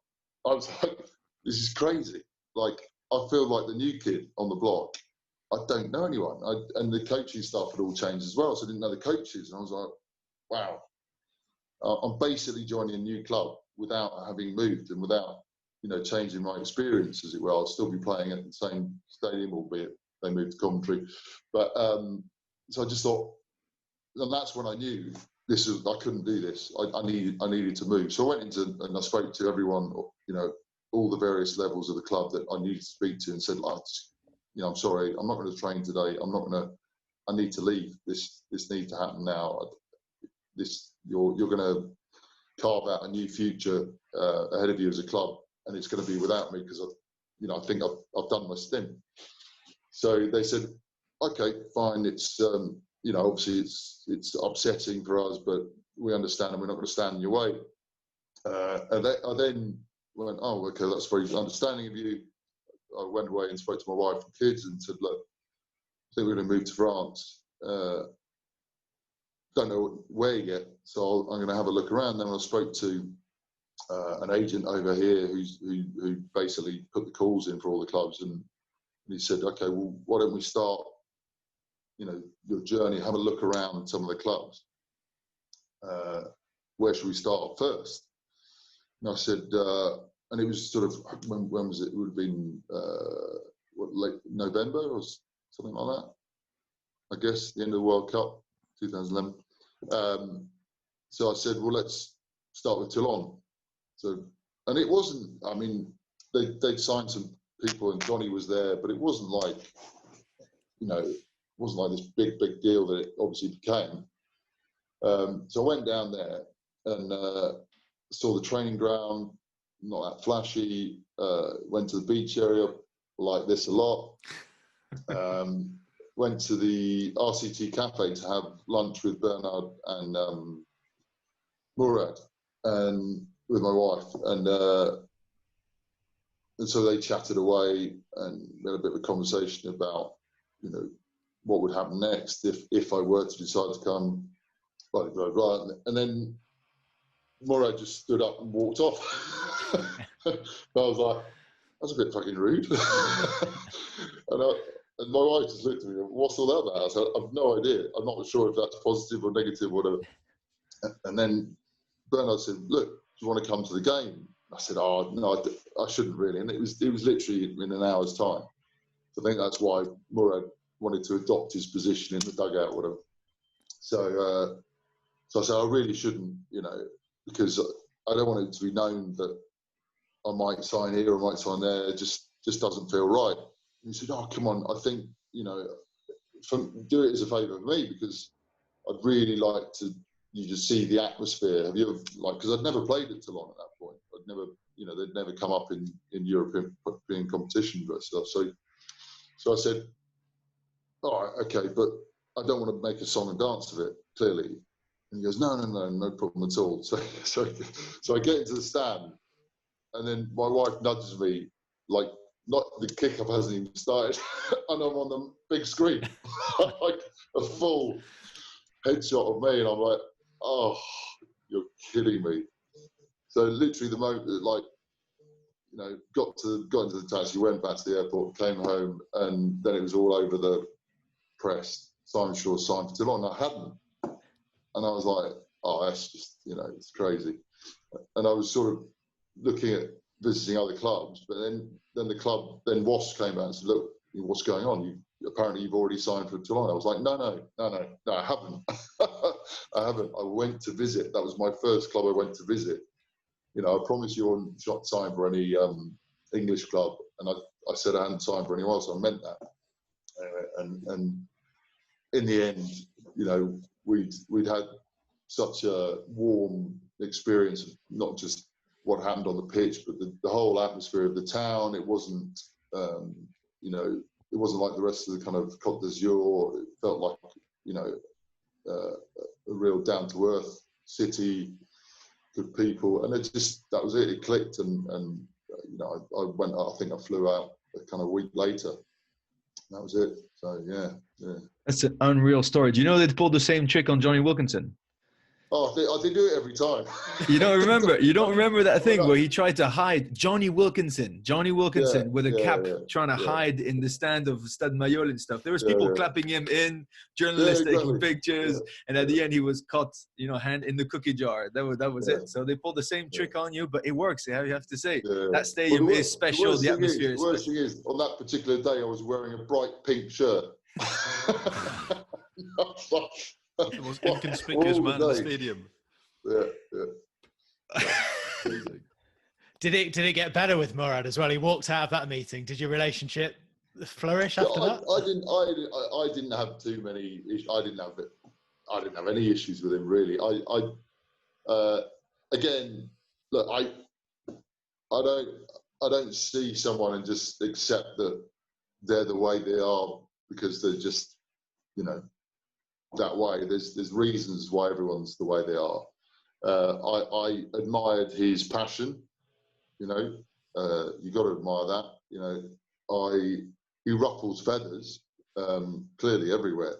I was like, this is crazy. Like, I feel like the new kid on the block. I don't know anyone. And the coaching staff had all changed as well, so I didn't know the coaches. And I was like, wow. I'm basically joining a new club without having moved and without, changing my experience, as it were. I'll still be playing at the same stadium, albeit they moved to Coventry. But so I just thought, and that's when I knew I couldn't do this. I needed to move. So I went into, and I spoke to everyone, all the various levels of the club that I needed to speak to, and said, I'm sorry, I'm not going to train today. I need to leave. This needs to happen now. You're going to carve out a new future ahead of you as a club, and it's going to be without me, because I think I've done my stint. So they said, okay, fine. It's obviously it's upsetting for us, but we understand, and we're not going to stand in your way. And I then went, oh, okay, that's very understanding of you. I went away and spoke to my wife and kids and said, look, I think we're going to move to France. Don't know where yet, so I'm going to have a look around. Then I spoke to an agent over here who basically put the calls in for all the clubs, and he said, okay, well, why don't we start, your journey, have a look around some of the clubs. Where should we start first? And I said, and it was sort of, when was it? It would have been late November or something like that. I guess the end of the World Cup, 2011. So I said, well, let's start with Toulon. So, and it wasn't, I mean, they'd signed some people and Johnny was there, but it wasn't like, it wasn't like this big deal that it obviously became. So I went down there and saw the training ground, not that flashy, went to the beach area, like this a lot. Went to the RCT cafe to have lunch with Bernard and Mourad and with my wife, and so they chatted away and we had a bit of a conversation about what would happen next if I were to decide to come, blah blah blah. And then Mourad just stood up and walked off. I was like, that's a bit fucking rude. And my wife just looked at me, what's all that about? I said, I've no idea. I'm not sure if that's positive or negative or whatever. And then Bernard said, look, do you want to come to the game? I said, oh, no, I shouldn't really. And it was literally in an hour's time. So I think that's why Mourad wanted to adopt his position in the dugout or whatever. So I said, I really shouldn't, because I don't want it to be known that I might sign here or I might sign there. It just doesn't feel right. And he said, oh, come on, I think, do it as a favour for me, because I'd really like to you just see the atmosphere. Have you ever, because I'd never played at Toulon at that point. they'd never come up in European competition but stuff. So I said, all right, okay, but I don't want to make a song and dance of it, clearly. And he goes, no problem at all. So I get into the stand, and then my wife nudges me, like, not the kick-up hasn't even started, and I'm on the big screen, like a full headshot of me, and I'm like, oh, you're kidding me. So literally the moment that, like, got into the taxi, went back to the airport, came home, and then it was all over the press. Simon Shaw signed for Toulon. I hadn't. And I was like, oh, that's just, it's crazy. And I was sort of looking at visiting other clubs, but then Wasps came out and said, look, what's going on? Apparently you've already signed for Toulon. I was like, no, I haven't. I haven't. I went to visit. That was my first club I went to visit. I promise you I'm not signed for any English club. And I said I hadn't signed for anyone else. I meant that. And in the end, we'd had such a warm experience of not just what happened on the pitch, but the whole atmosphere of the town. It wasn't, it wasn't like the rest of the kind of Cote d'Azur. It felt like, a real down-to-earth city, good people, and that was it. It clicked, and I went. I think I flew out a kind of week later. That was it. So yeah. That's an unreal story. Do you know they pulled the same trick on Johnny Wilkinson? Oh, they do it every time. You don't remember that thing where he tried to hide Johnny Wilkinson with a cap trying to hide in the stand of Stade Mayol and stuff. There was people clapping him in, journalists taking pictures, and at the end he was caught, hand in the cookie jar. That was it. So they pulled the same trick on you, but it works. You have to say that stadium is special. The atmosphere is special. The worst thing is, on that particular day, I was wearing a bright pink shirt. The most inconspicuous man in the stadium. Yeah. Did it get better with Mourad as well? He walked out of that meeting. Did your relationship flourish after that? I didn't have too many. I didn't have any issues with him really. Again, look, I don't see someone and just accept that they're the way they are because they're just, that way. There's reasons why everyone's the way they are. I admired his passion. You got to admire that. He ruffles feathers clearly everywhere.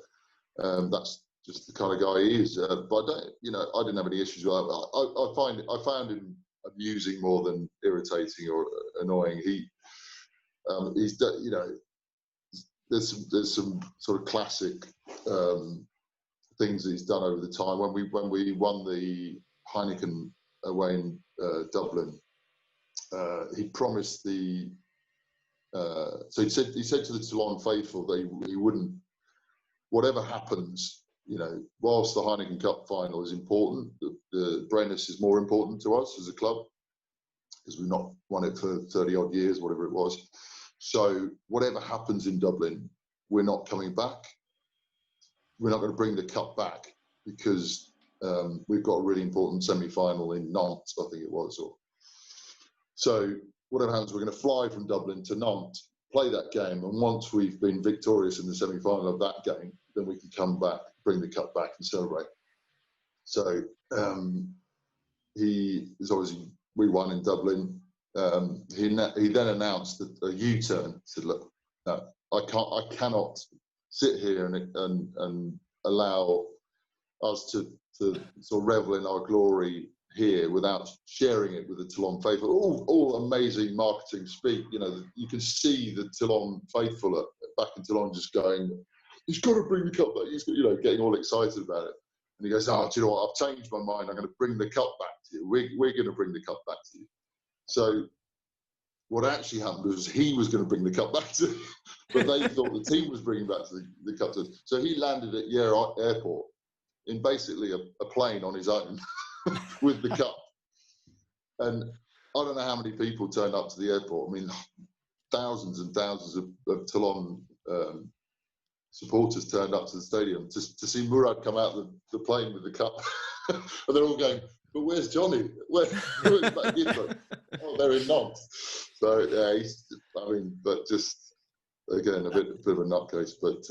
That's just the kind of guy he is. But I didn't have any issues with that. I found him amusing more than irritating or annoying. He's there's some sort of classic things that he's done over the time. When we won the Heineken away in Dublin, he promised so he said to the Toulon faithful that he wouldn't, whatever happens, whilst the Heineken Cup final is important, the Brennus is more important to us as a club because we've not won it for 30 odd years, whatever it was. So whatever happens in Dublin, we're not coming back. We're not going to bring the cup back because we've got a really important semi-final in Nantes, I think it was. So whatever happens, we're going to fly from Dublin to Nantes, play that game, and once we've been victorious in the semi-final of that game, then we can come back, bring the cup back and celebrate. So we won in Dublin. He then announced a U-turn. He said, look, no, I cannot sit here and allow us to sort of revel in our glory here without sharing it with the Toulon faithful. All amazing marketing speak. You can see the Toulon faithful back in Toulon just going, he's got to bring the cup back. He's getting all excited about it. And he goes, do you know what? I've changed my mind. I'm going to bring the cup back to you. We're going to bring the cup back to you. So what actually happened was he was going to bring the cup back to him, but they thought the team was bringing back the cup to him. So he landed at Yare Airport in basically a plane on his own with the cup. And I don't know how many people turned up to the airport. I mean, thousands and thousands of Toulon supporters turned up to the stadium to see Mourad come out the plane with the cup. And they're all going, but where's Johnny? Where's Back oh, they're in Nantes. So yeah, but just again a bit of a nutcase. But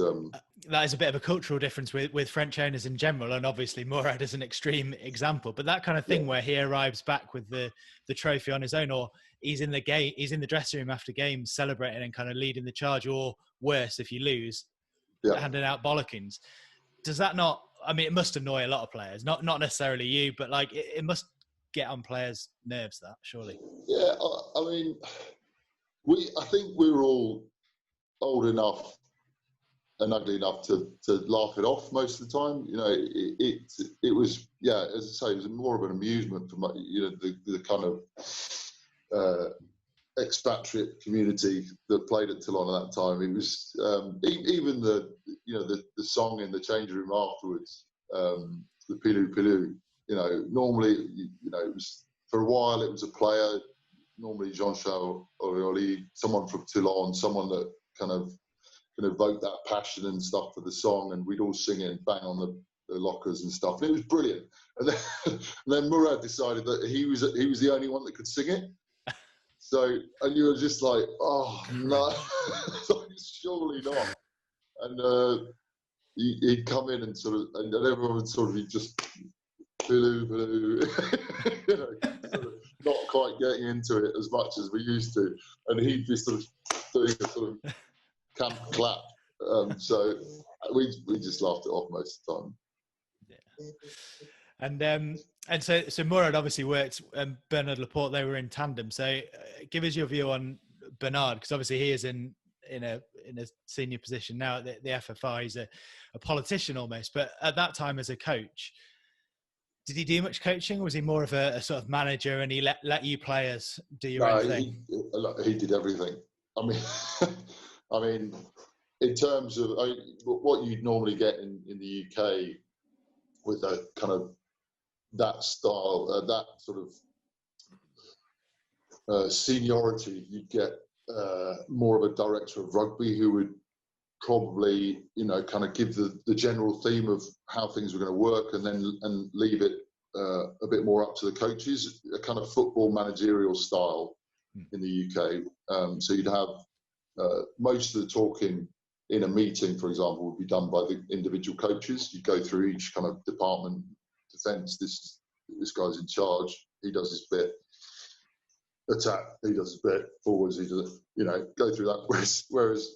that is a bit of a cultural difference with French owners in general, and obviously Mourad is an extreme example. But that kind of thing where he arrives back with the trophy on his own, or he's in the dressing room after games celebrating and kind of leading the charge, or worse if you lose, handing out bollockings. Does that not? I mean, it must annoy a lot of players. Not necessarily you, but like it must get on players' nerves. That surely. Yeah, I mean, I think we were all old enough and ugly enough to laugh it off most of the time. You know, it was, yeah, as I say, it was more of an amusement for the kind of expatriate community that played at Toulon at that time. It was even the song in the change room afterwards, the Pilou Pilou. You know, normally, it was, for a while it was a player, normally Jean-Charles Aurioli, someone from Toulon, someone that kind of can evoke that passion and stuff for the song, and we'd all sing it and bang on the lockers and stuff. And it was brilliant. And then Mourad decided that he was the only one that could sing it. So, and you were just like, oh no, surely not. And he'd come in and and everyone would sort of be just Pilou, Pilou, sort of not quite getting into it as much as we used to, and he'd be sort of doing a sort of camp clap. So we just laughed it off most of the time. Yeah. And so Mourad obviously worked, Bernard Laporte, they were in tandem. So give us your view on Bernard, because obviously he is in a senior position now at the FFI. He's a politician almost, but at that time as a coach, did he do much coaching, or was he more of a sort of manager and he let you players do your own thing? He did everything. I mean, in terms of what you'd normally get in the UK with a kind of that style, that sort of seniority, you'd get more of a director of rugby who would probably, kind of give the general theme of how things were going to work, and leave it a bit more up to the coaches, a kind of football managerial style in the UK. So you'd have most of the talking in a meeting, for example, would be done by the individual coaches. You go through each kind of department, defence, this guy's in charge, he does his bit. Attack, he does his bit. Forwards, he does, go through that. Whereas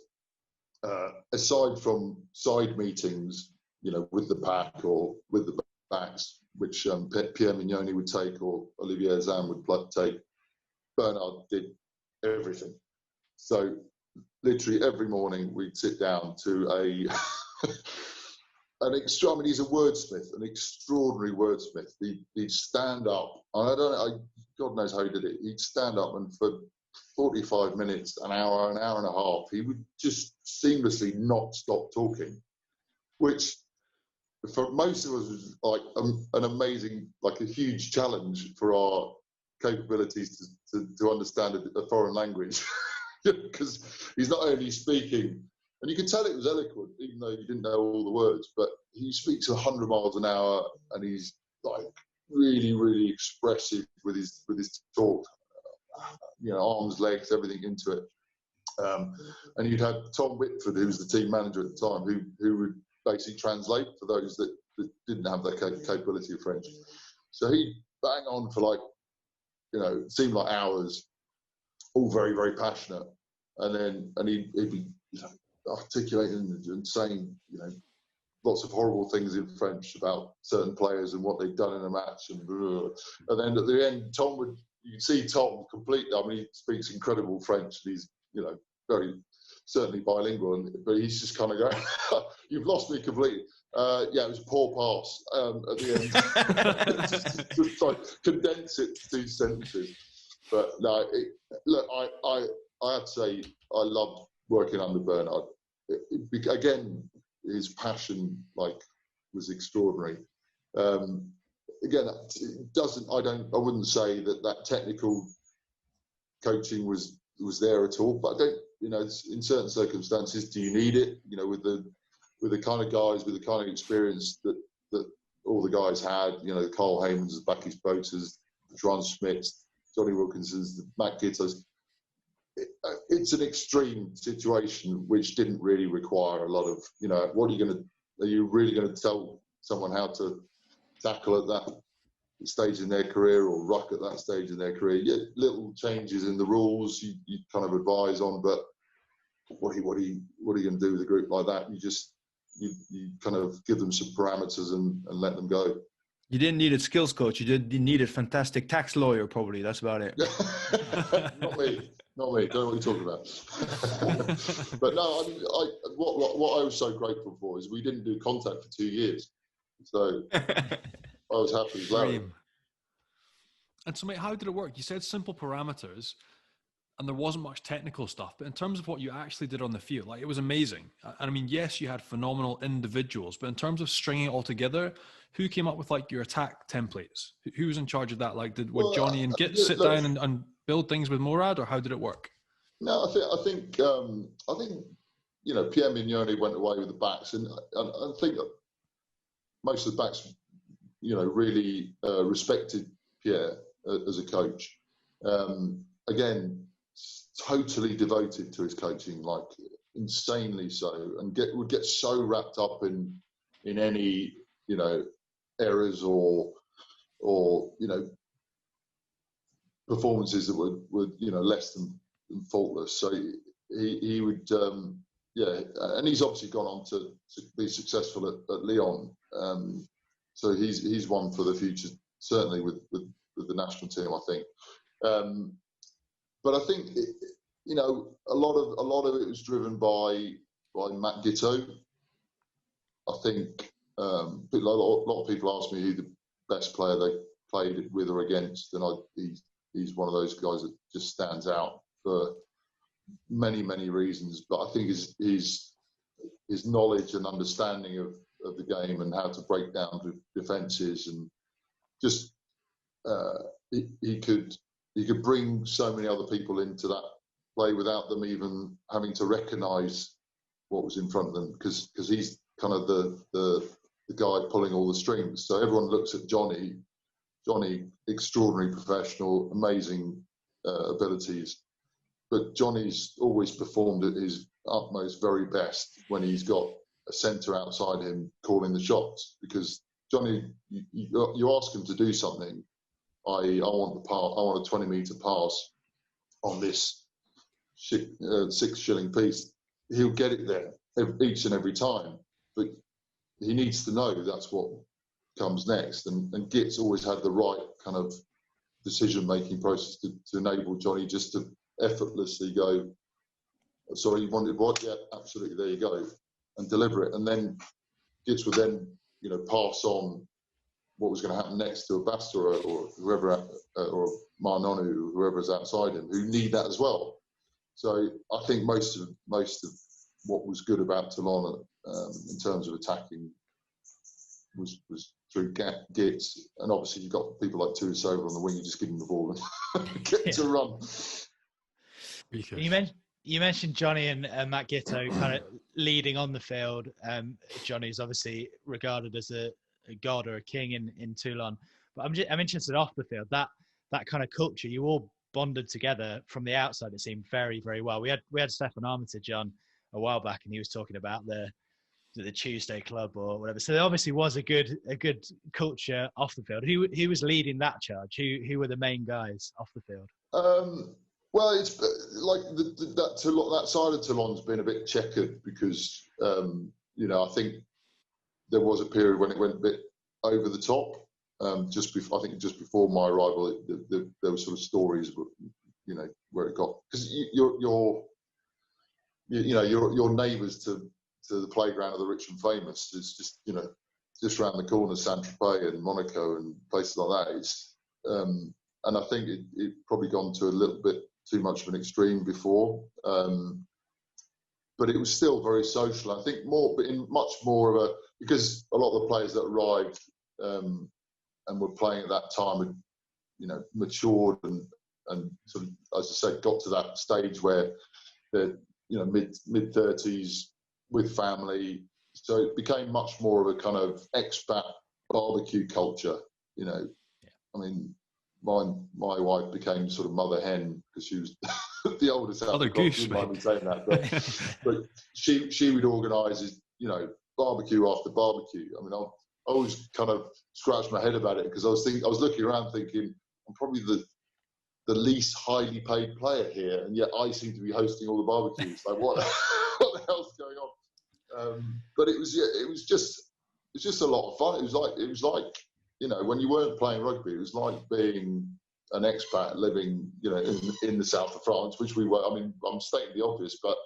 aside from side meetings, with the pack or with the backs, which Pierre Mignoni would take or Olivier Zan would take, Bernard did everything. So literally every morning we'd sit down to he's a wordsmith, an extraordinary wordsmith. He'd stand up, and God knows how he did it. He'd stand up, and for 45 minutes, an hour and a half, he would just seamlessly not stop talking, which for most of us was like an amazing, like a huge challenge for our capabilities to understand a foreign language. Because he's not only speaking, and you could tell it was eloquent, even though you didn't know all the words, but he speaks 100 miles an hour, and he's like really, really expressive with his talk, arms, legs, everything into it. And you'd have Tom Whitford, who was the team manager at the time, who would basically translate for those that didn't have that capability of French. So he'd bang on for it seemed like hours, all very, very passionate. And he'd be articulating and saying, lots of horrible things in French about certain players and what they'd done in a match. And then at the end, you see Tom completely, he speaks incredible French, and he's, very certainly bilingual, but he's just kind of going, you've lost me completely. Yeah, it was a poor pass at the end. just like condense it to 2 sentences. But no, I have to say I loved working under Bernard. Again, his passion was extraordinary. Again, I wouldn't say that technical coaching was there at all. But I don't, in certain circumstances, do you need it? With the kind of guys with the kind of experience that all the guys had, Carl Haymans, the Bakis Boaters, the Dron Smiths, Johnny Wilkinsons, the Matt Gittos. It's an extreme situation which didn't really require a lot of, what are you really going to tell someone how to tackle at that stage in their career or ruck at that stage in their career? Yeah, little changes in the rules you kind of advise on, but what are you going to do with a group like that? You kind of give them some parameters and let them go. You didn't need a skills coach. You need a fantastic tax lawyer, probably. That's about it. Not me. Don't know what you're talking about. But no, what I was so grateful for is we didn't do contact for 2 years. So I was happy with Larry. And so, mate, how did it work? You said simple parameters, and there wasn't much technical stuff. But in terms of what you actually did on the field, like, it was amazing. And I mean, yes, you had phenomenal individuals, but in terms of stringing it all together, who came up with like your attack templates? Who was in charge of that? Like, would Johnny and Git sit down and build things with Mourad, or how did it work? No, I think Pierre Mignoni went away with the backs, and I think most of the backs, really respected Pierre as a coach. Again, totally devoted to his coaching, like insanely so, and would get so wrapped up in any errors or performances that were less than faultless. So he would and he's obviously gone on to be successful at Lyon. So he's one for the future, certainly with the national team, I think. But I think a lot of it was driven by Matt Gitto. I think a lot of people ask me who the best player they played with or against, and he's one of those guys that just stands out for many reasons. But I think his knowledge and understanding of the game and how to break down defences, and just he could bring so many other people into that play without them even having to recognise what was in front of them, because he's kind of the guy pulling all the strings. So everyone looks at Johnny, extraordinary professional, amazing abilities, but Johnny's always performed at his utmost very best when he's got a centre outside him calling the shots, because Johnny, you ask him to do something. I want a 20-metre pass on this 6 shilling piece. He'll get it there each and every time, but he needs to know that's what comes next. And Git's always had the right kind of decision-making process to enable Johnny just to effortlessly go, sorry, you wanted what? Yeah, absolutely, there you go, and deliver it. And then Git's would then, pass on what was going to happen next to a Basta or whoever, or Marnonu, whoever's outside him, who need that as well. So I think most of what was good about Toulon in terms of attacking was through Gits, and obviously you've got people like Tuisova on the wing. You just give them the ball and get to run. You mentioned Johnny and Matt Gitto kind of leading on the field. Johnny's obviously regarded as a god or a king in Toulon, but I'm interested off the field. That kind of culture, you all bonded together from the outside. It seemed very, very well. We had Stefan Armitage on a while back, and he was talking about the Tuesday Club or whatever. So there obviously was a good culture off the field. Who was leading that charge? Who were the main guys off the field? Well, it's like that side of Toulon's been a bit checkered because I think there was a period when it went a bit over the top. Just before my arrival, there were sort of stories, where it got, because your neighbours to the playground of the rich and famous is just around the corner, Saint-Tropez and Monaco and places like that. And I think it probably gone to a little bit too much of an extreme before, but it was still very social. I think much more of because a lot of the players that arrived and were playing at that time had, matured and sort of, as I said, got to that stage where they're, mid-30s with family. So it became much more of a kind of expat barbecue culture. I mean, my wife became sort of mother hen because she was the oldest out of the crop. She might be saying that, but she would organise, barbecue after barbecue. I mean, I always kind of scratched my head about it because I was looking around thinking I'm probably the least highly paid player here, and yet I seem to be hosting all the barbecues. Like, what the hell's going on? But it was just a lot of fun. It was like when you weren't playing rugby, it was like being an expat living in the south of France, which we were. I mean, I'm stating the obvious, but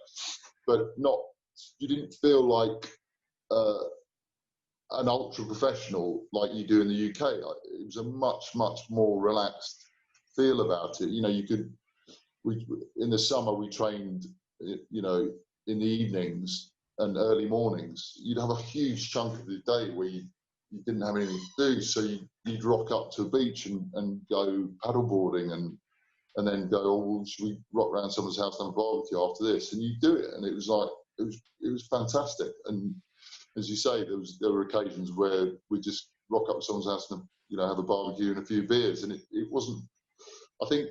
not. You didn't feel like an ultra professional like you do in the UK. It was a much more relaxed feel about it. In the summer we trained, in the evenings and early mornings. You'd have a huge chunk of the day where you didn't have anything to do, so you'd rock up to a beach and go paddleboarding and then go, oh, well, should we rock around someone's house and have a barbecue after this? And you do it, and it was fantastic. And as you say, there were occasions where we just rock up to someone's house and have a barbecue and a few beers, and it wasn't. I think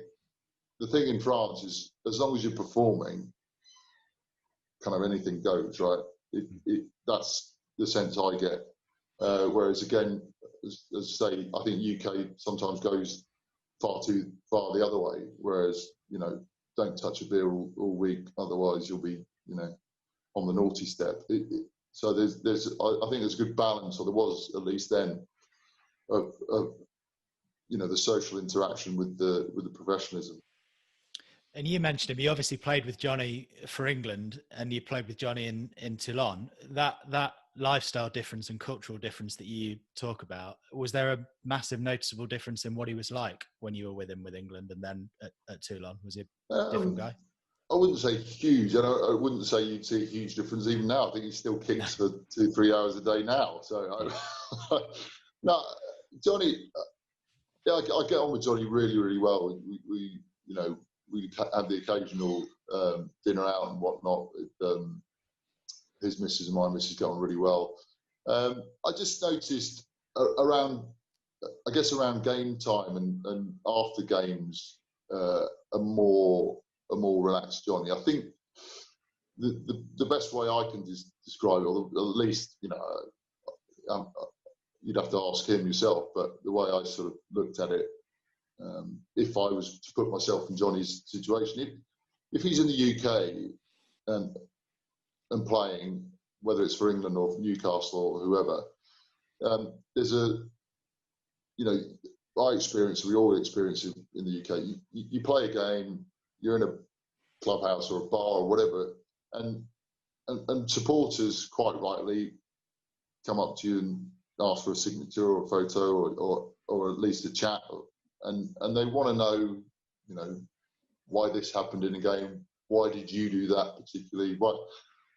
the thing in France is, as long as you're performing, kind of anything goes, right? That's the sense I get. Whereas again, as I say, I think UK sometimes goes far too far the other way. Whereas don't touch a beer all week, otherwise you'll be on the naughty step. So I think there's a good balance, or there was at least then, of the social interaction with the professionalism. And you mentioned him. You obviously played with Johnny for England, and you played with Johnny in Toulon. That lifestyle difference and cultural difference that you talk about, was there a massive noticeable difference in what he was like when you were with him with England and then at Toulon? Was he a different guy? I wouldn't say huge. I wouldn't say you'd see a huge difference even now. I think he still kicks for 2-3 hours a day now. So no, Johnny. Yeah, I get on with Johnny really, really well. We had the occasional dinner out and whatnot. His missus and my missus get on really well. I just noticed around game time and after games, a more relaxed Johnny. I think the best way I can describe it, or at least you'd have to ask him yourself, but the way I sort of looked at it, if I was to put myself in Johnny's situation, if he's in the UK and playing, whether it's for England or for Newcastle or whoever, there's I experience, we all experience it in the UK. You play a game, you're in a clubhouse or a bar or whatever, and supporters quite rightly come up to you and ask for a signature or a photo or at least a chat, and they want to know, why this happened in a game. Why did you do that particularly? Why?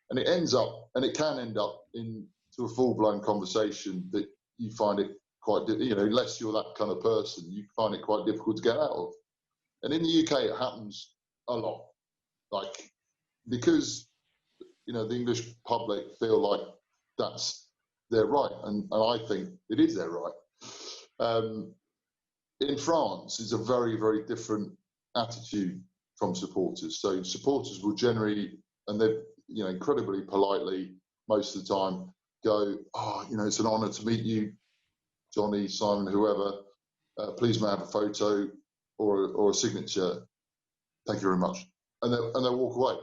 And it can end up into a full-blown conversation that you find it quite, unless you're that kind of person, you find it quite difficult to get out of. And in the UK, it happens a lot, because the English public feel like that's their right, and I think it is their right. In France, it's a very, very different attitude from supporters. So supporters will generally, and they're incredibly politely most of the time, go, oh, it's an honour to meet you, Johnny, Simon, whoever. Please may I have a photo or a signature. Thank you very much. And they'll walk away.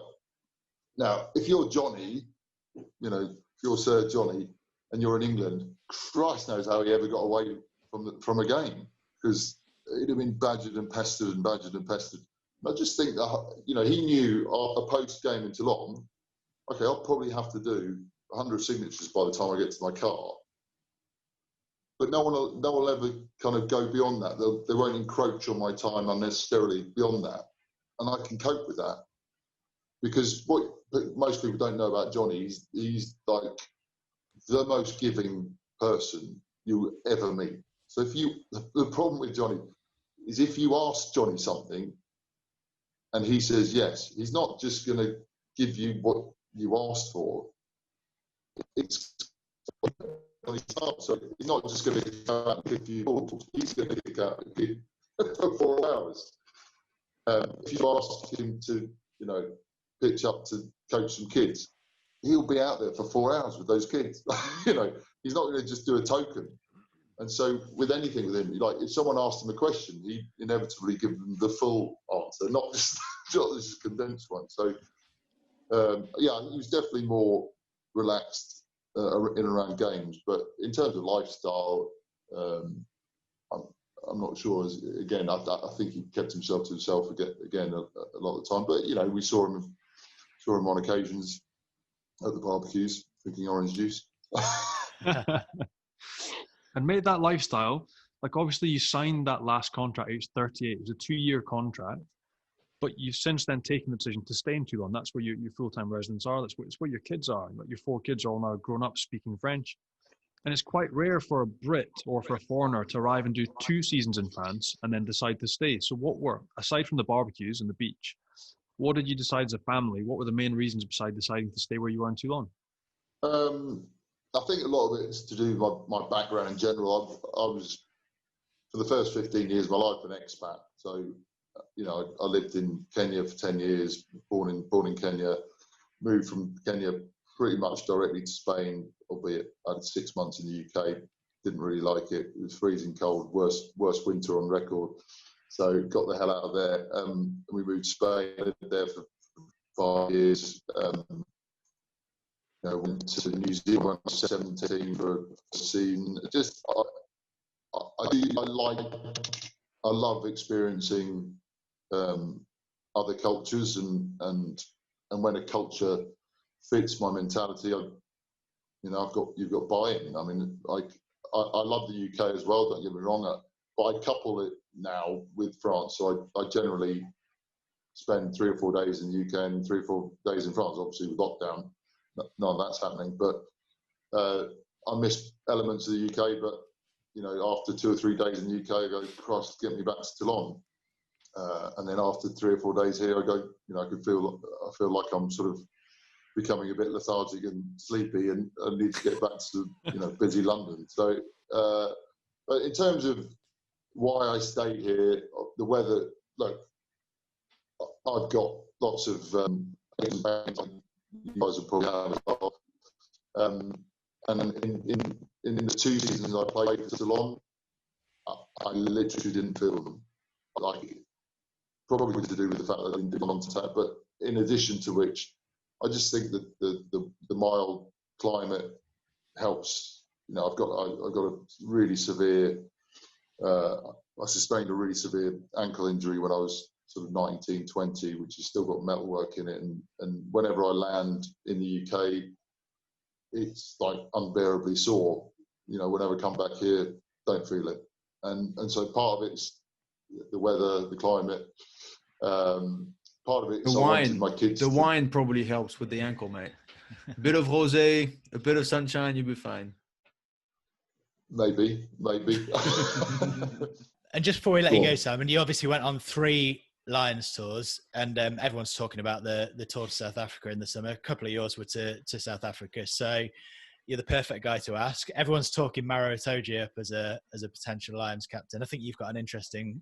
Now, if you're Johnny, if you're Sir Johnny, and you're in England, Christ knows how he ever got away from a game, because he'd have been badgered and pestered and badgered and pestered. And I just think that, he knew a post-game in Toulon, okay, I'll probably have to do 100 signatures by the time I get to my car. But no one will ever kind of go beyond that. They won't encroach on my time unnecessarily beyond that. And I can cope with that. Because what most people don't know about Johnny, he's like the most giving person you ever meet. So the problem with Johnny is if you ask Johnny something and he says yes, he's not just going to give you what you asked for. It's on his arm. So he's not just going to go out and kick you balls. He's going to kick out and kick for 4 hours. If you ask him to, pitch up to coach some kids, he'll be out there for 4 hours with those kids. He's not going to just do a token. And so with anything with him, like if someone asked him a question, he inevitably give them the full answer, not just a condensed one. So he was definitely more relaxed in and around games. But in terms of lifestyle, I'm not sure. Again, I think he kept himself to himself again a lot of the time. But we saw him on occasions at the barbecues drinking orange juice. And made that lifestyle, like obviously you signed that last contract at age 38. It was a 2-year contract, but you've since then taken the decision to stay in Toulon. That's where your full-time residents are. It's where your kids are. Like your 4 kids are all now grown up speaking French. And it's quite rare for a Brit or for a foreigner to arrive and do 2 seasons in France and then decide to stay. So aside from the barbecues and the beach, what did you decide as a family? What were the main reasons beside deciding to stay where you were in Toulon? I think a lot of it is to do with my background in general. I was, for the first 15 years of my life, an expat. So, I lived in Kenya for 10 years, born in Kenya, moved from Kenya pretty much directly to Spain, albeit I had 6 months in the UK. Didn't really like it. It was freezing cold, worst winter on record. So got the hell out of there. We moved to Spain, lived there for 5 years. Went to New Zealand when I was 17 for a season. I love experiencing other cultures, and when a culture fits my mentality, you've got buy-in. I mean, I love the UK as well. Don't get me wrong, but I couple it now with France. So I generally spend 3 or 4 days in the UK and 3 or 4 days in France. Obviously, with lockdown, none of that's happening. But I miss elements of the UK. But after 2 or 3 days in the UK, I go, Christ, get me back to Toulon. And then after 3 or 4 days here, I go, I feel like I'm sort of becoming a bit lethargic and sleepy, and I need to get back to busy London. So, but in terms of why I stayed here, the weather. Look, I've got lots of you guys have probably have as well. And in the 2 seasons I played for Toulon, I literally didn't feel them. Like, probably to do with the fact that I didn't do contact, but in addition to which, I just think that the mild climate helps. I've got a really severe. I sustained a really severe ankle injury when I was sort of 19, 20, which has still got metalwork in it, and whenever I land in the UK, it's like unbearably sore. Whenever I come back here, don't feel it, and so part of it's the weather, the climate. Part of it, the wine. My kids. The wine probably helps with the ankle, mate. A bit of rosé, a bit of sunshine, you'll be fine. Maybe. And just before we let you go, Simon, you obviously went on 3 Lions tours, and everyone's talking about the tour to South Africa in the summer. A couple of yours were to South Africa, so you're the perfect guy to ask. Everyone's talking Maro Itoje up as a potential Lions captain. I think you've got an interesting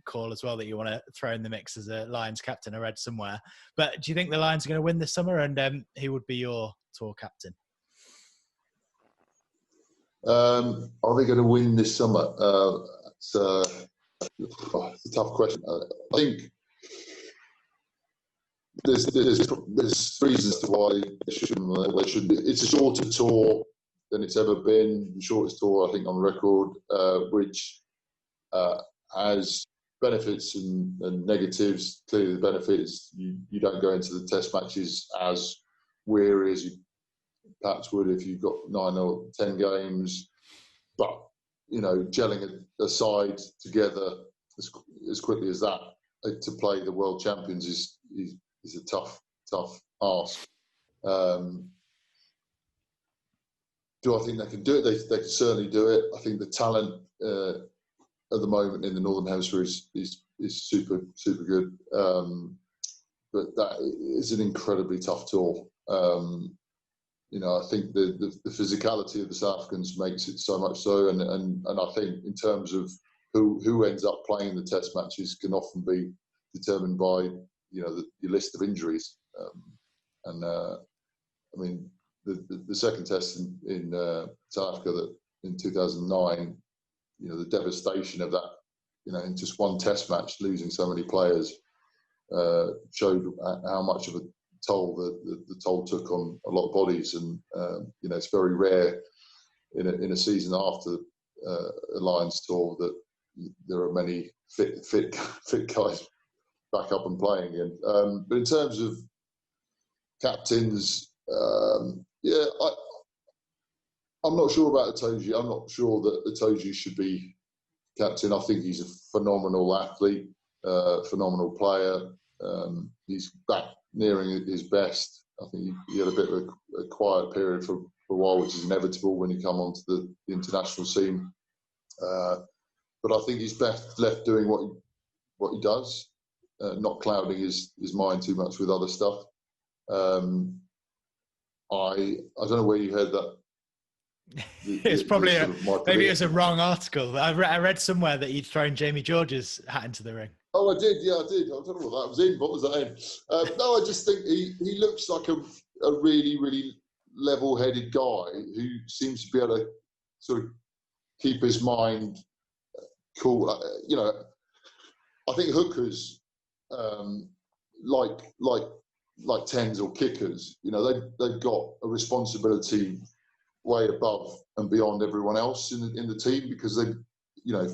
call as well that you want to throw in the mix as a Lions captain, I read somewhere. But do you think the Lions are going to win this summer, and who would be your tour captain? Are they going to win this summer? It's a tough question. I think there's reasons to why they shouldn't. It's a shorter tour than it's ever been. The shortest tour, I think, on record, which has benefits and negatives. Clearly, the benefit is you don't go into the test matches as weary as you perhaps would if you've got 9 or 10 games. But gelling a side together as quickly as that to play the world champions is a tough ask. Do I think they can do it? They can certainly do it. I think the talent at the moment in the Northern Hemisphere is super good. But that is an incredibly tough tour. I think the physicality of the South Africans makes it so much so, and I think in terms of who ends up playing the Test matches can often be determined by your list of injuries. I mean, the second Test in South Africa that in 2009, the devastation of that, in just one Test match losing so many players showed how much of a toll the toll took on a lot of bodies, and it's very rare in a season after a Lions tour that there are many fit guys back up and playing again. But in terms of captains, I'm not sure about Itoje. I'm not sure that Itoje should be captain. I think he's a phenomenal athlete, phenomenal player. He's back nearing his best. I think he had a bit of a quiet period for a while, which is inevitable when you come onto the international scene. But I think he's best left doing what he does, not clouding his mind too much with other stuff. I don't know where you heard that. It's probably maybe it was a wrong article. I read somewhere that he'd thrown Jamie George's hat into the ring. Oh, I did. Yeah, I did. I don't know what that was in. What was that in? No, I just think he looks like a really, really level-headed guy who seems to be able to sort of keep his mind cool. I think hookers, like tens or kickers, they've got a responsibility way above and beyond everyone else in the team, because they,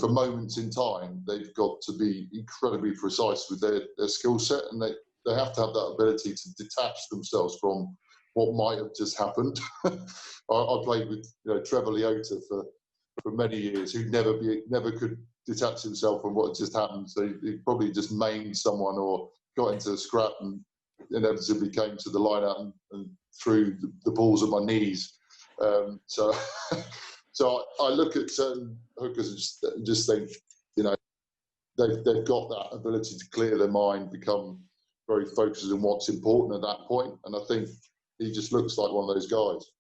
for moments in time, they've got to be incredibly precise with their skill set, and they have to have that ability to detach themselves from what might have just happened. I played with Trevor Leota for many years, who never could detach himself from what had just happened. So he probably just maimed someone or got into a scrap and inevitably came to the line out and threw the balls at my knees. So I look at certain hookers and just think, they've got that ability to clear their mind, become very focused on what's important at that point. And I think he just looks like one of those guys.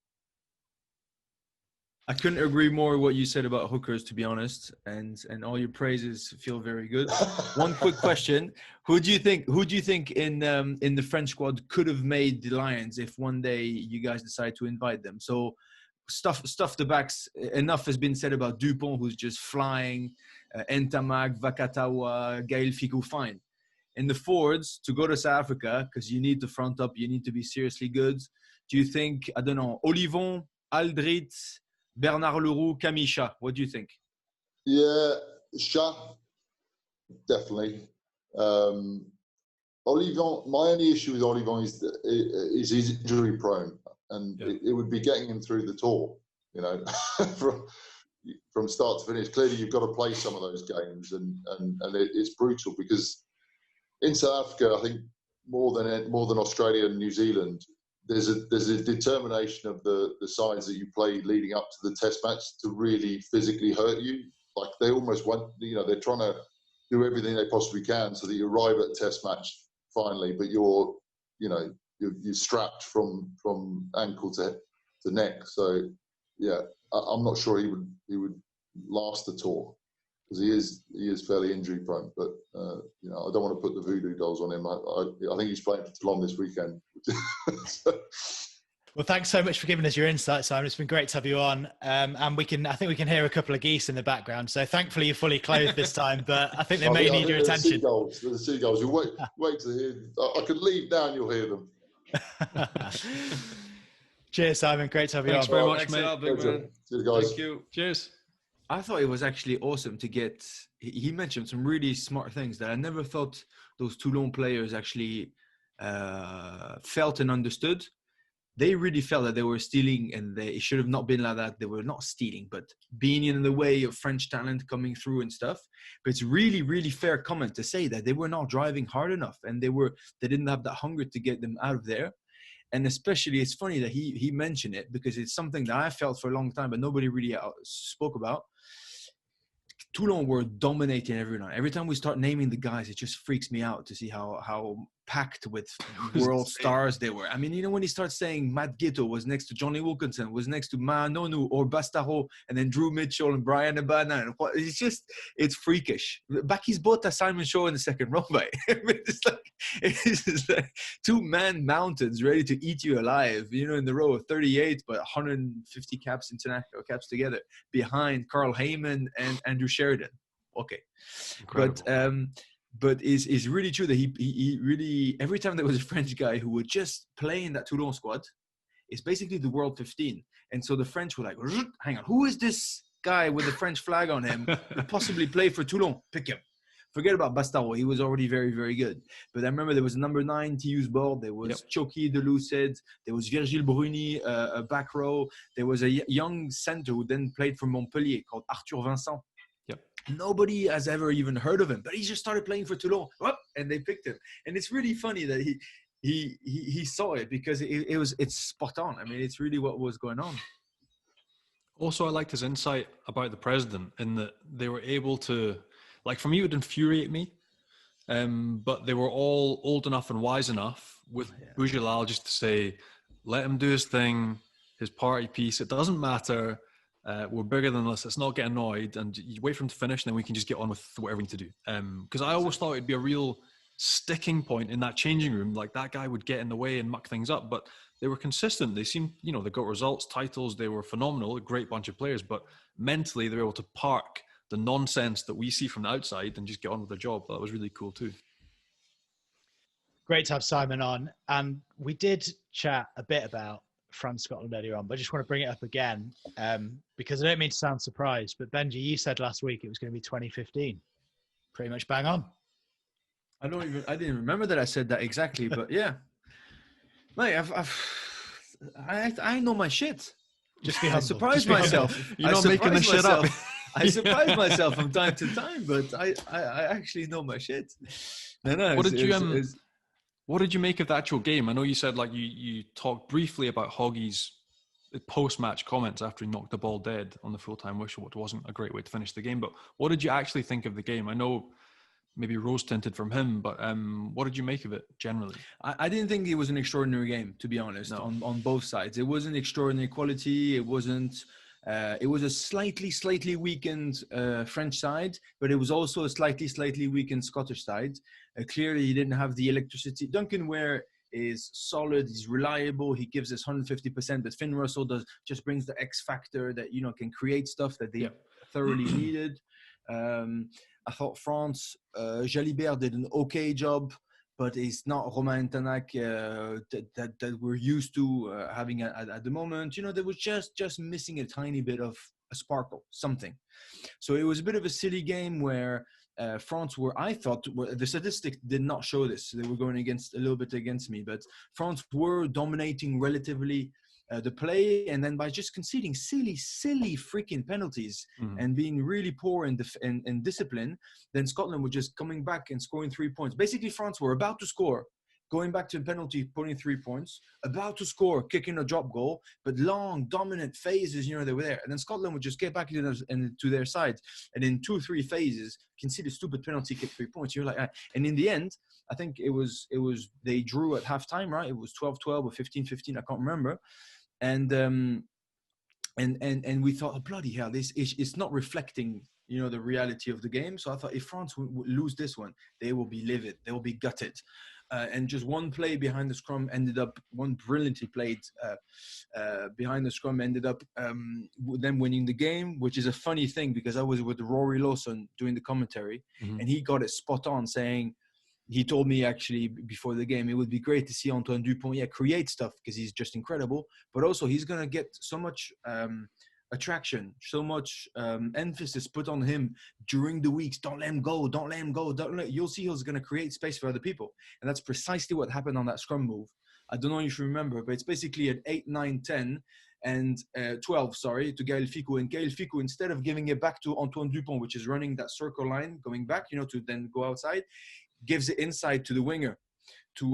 I couldn't agree more with what you said about hookers, to be honest, and all your praises feel very good. One quick question: Who do you think in the French squad could have made the Lions if one day you guys decide to invite them? So stuff the backs. Enough has been said about Dupont, who's just flying, Ntamak, Vakatawa, Gaël Fickou, fine. In the forwards, to go to South Africa, because you need to front up, you need to be seriously good. Do you think, I don't know, Olivon, Aldrit, Bernard Leroux, Kamisha? What do you think? Yeah, Shah, definitely. Olivon, my only issue with Olivon is he's injury prone, and it would be getting him through the tour, from start to finish. Clearly, you've got to play some of those games, and it's brutal, because in South Africa, I think more than Australia and New Zealand, there's a determination of the sides that you play leading up to the Test match to really physically hurt you. Like, they almost want, they're trying to do everything they possibly can so that you arrive at a Test match finally, but you're strapped from ankle to neck. So yeah, I'm not sure he would last the tour, because he is fairly injury prone. But I don't want to put the voodoo dolls on him. I think he's playing for Toulon this weekend. Well, thanks so much for giving us your insight, Simon. It's been great to have you on. And I think we can hear a couple of geese in the background. So thankfully you're fully clothed this time, but I think they may need your attention. The seagulls. You wait to hear. I could leave now and you'll hear them. Cheers, Simon. Great to have you on. Thanks very much, mate. Big man. Cheers, guys. Thank you. Cheers. I thought it was actually awesome to get. He mentioned some really smart things that I never thought those Toulon players actually felt and understood. They really felt that they were stealing, and it should have not been like that. They were not stealing, but being in the way of French talent coming through and stuff. But it's really, really fair comment to say that they were not driving hard enough, and they didn't have that hunger to get them out of there. And especially, it's funny that he mentioned it, because it's something that I felt for a long time, but nobody really spoke about. Toulon were dominating every night. Every time we start naming the guys, it just freaks me out to see how packed with world stars. They were. I mean, you know, when he starts saying Matt Gito was next to Johnny Wilkinson, was next to Manonu or Bastaro, and then Drew Mitchell and Brian Abana. And it's freakish. Baki's bought a Simon Shaw in the second row, mate. It's just like two man mountains ready to eat you alive, you know, in the row of 38, but 150 caps, international caps together behind Carl Heyman and Andrew Sheridan. Okay. Incredible. But it's really true that he really, every time there was a French guy who would just play in that Toulon squad, it's basically the World 15. And so the French were like, hang on, who is this guy with the French flag on him who could possibly play for Toulon? Pick him. Forget about Bastaro. He was already very, very good. But I remember there was a number 9 TU's board. There was Choki de Lucid. There was Virgile Bruni, a back row. There was a young center who then played for Montpellier called Arthur Vincent. Nobody has ever even heard of him, but he just started playing for Toulon, and they picked him. And it's really funny that he saw it because it's spot on. I mean, it's really what was going on. Also, I liked his insight about the president in that they were able to, like, for me, it would infuriate me, but they were all old enough and wise enough with Boujalal just to say, let him do his thing, his party piece. It doesn't matter. We're bigger than this. Let's not get annoyed, and you wait for him to finish, and then we can just get on with whatever we need to do. Because I always thought it'd be a real sticking point in that changing room. Like, that guy would get in the way and muck things up, but they were consistent. They seemed, you know, they got results, titles. They were phenomenal, a great bunch of players, but mentally they were able to park the nonsense that we see from the outside and just get on with their job. That was really cool too. Great to have Simon on, and we did chat a bit about France-Scotland earlier on, but I just want to bring it up again because I don't mean to sound surprised, but Benji, you said last week it was going to be 2015. Pretty much bang on. I didn't remember that I said that exactly, but yeah. Mate, I know my shit. Just be I humble. surprise myself. You're not making this shit up. I surprise myself from time to time, but I actually know my shit. No. What did you make of the actual game? I know you said, like, you talked briefly about Hoggy's post-match comments after he knocked the ball dead on the full-time whistle, which wasn't a great way to finish the game. But what did you actually think of the game? I know maybe rose-tinted from him, but what did you make of it generally? I didn't think it was an extraordinary game, to be honest, on both sides. It wasn't extraordinary quality. It wasn't... it was a slightly weakened French side, but it was also a slightly weakened Scottish side. Clearly, he didn't have the electricity. Duncan Ware is solid. He's reliable. He gives us 150%. But Finn Russell just brings the X factor that, you know, can create stuff that they thoroughly needed. I thought France, Jalibert did an okay job, but it's not Romain Tanak that we're used to having at the moment. You know, there was just missing a tiny bit of a sparkle, something. So it was a bit of a silly game where France I thought, the statistics did not show this. They were going a little bit against me, but France were dominating relatively the play, and then by just conceding silly freaking penalties and being really poor in discipline, then Scotland were just coming back and scoring 3 points. Basically, France were about to score, going back to a penalty, putting 3 points, about to score, kicking a drop goal, but long, dominant phases, you know, they were there. And then Scotland would just get back into their side, and in 2-3 phases, concede a stupid penalty, kick 3 points. You're like, and in the end, I think it was they drew at halftime, right? It was 12-12 or 15-15, I can't remember. And we thought, oh, bloody hell, it's not reflecting, you know, the reality of the game. So I thought if France would lose this one, they will be livid, they will be gutted. And just one play behind the scrum one brilliantly played behind the scrum ended up them winning the game, which is a funny thing because I was with Rory Lawson doing the commentary, and he got it spot on, saying, he told me actually before the game, it would be great to see Antoine Dupont create stuff because he's just incredible, but also he's going to get so much attraction, so much emphasis put on him during the weeks. Don't let him go. You'll see he's going to create space for other people. And that's precisely what happened on that scrum move. I don't know if you remember, but it's basically at 8, 9, 10 and 12, to Gaël Ficou. And Gaël Ficou, instead of giving it back to Antoine Dupont, which is running that circle line, going back, you know, to then go outside, gives it inside to the winger, to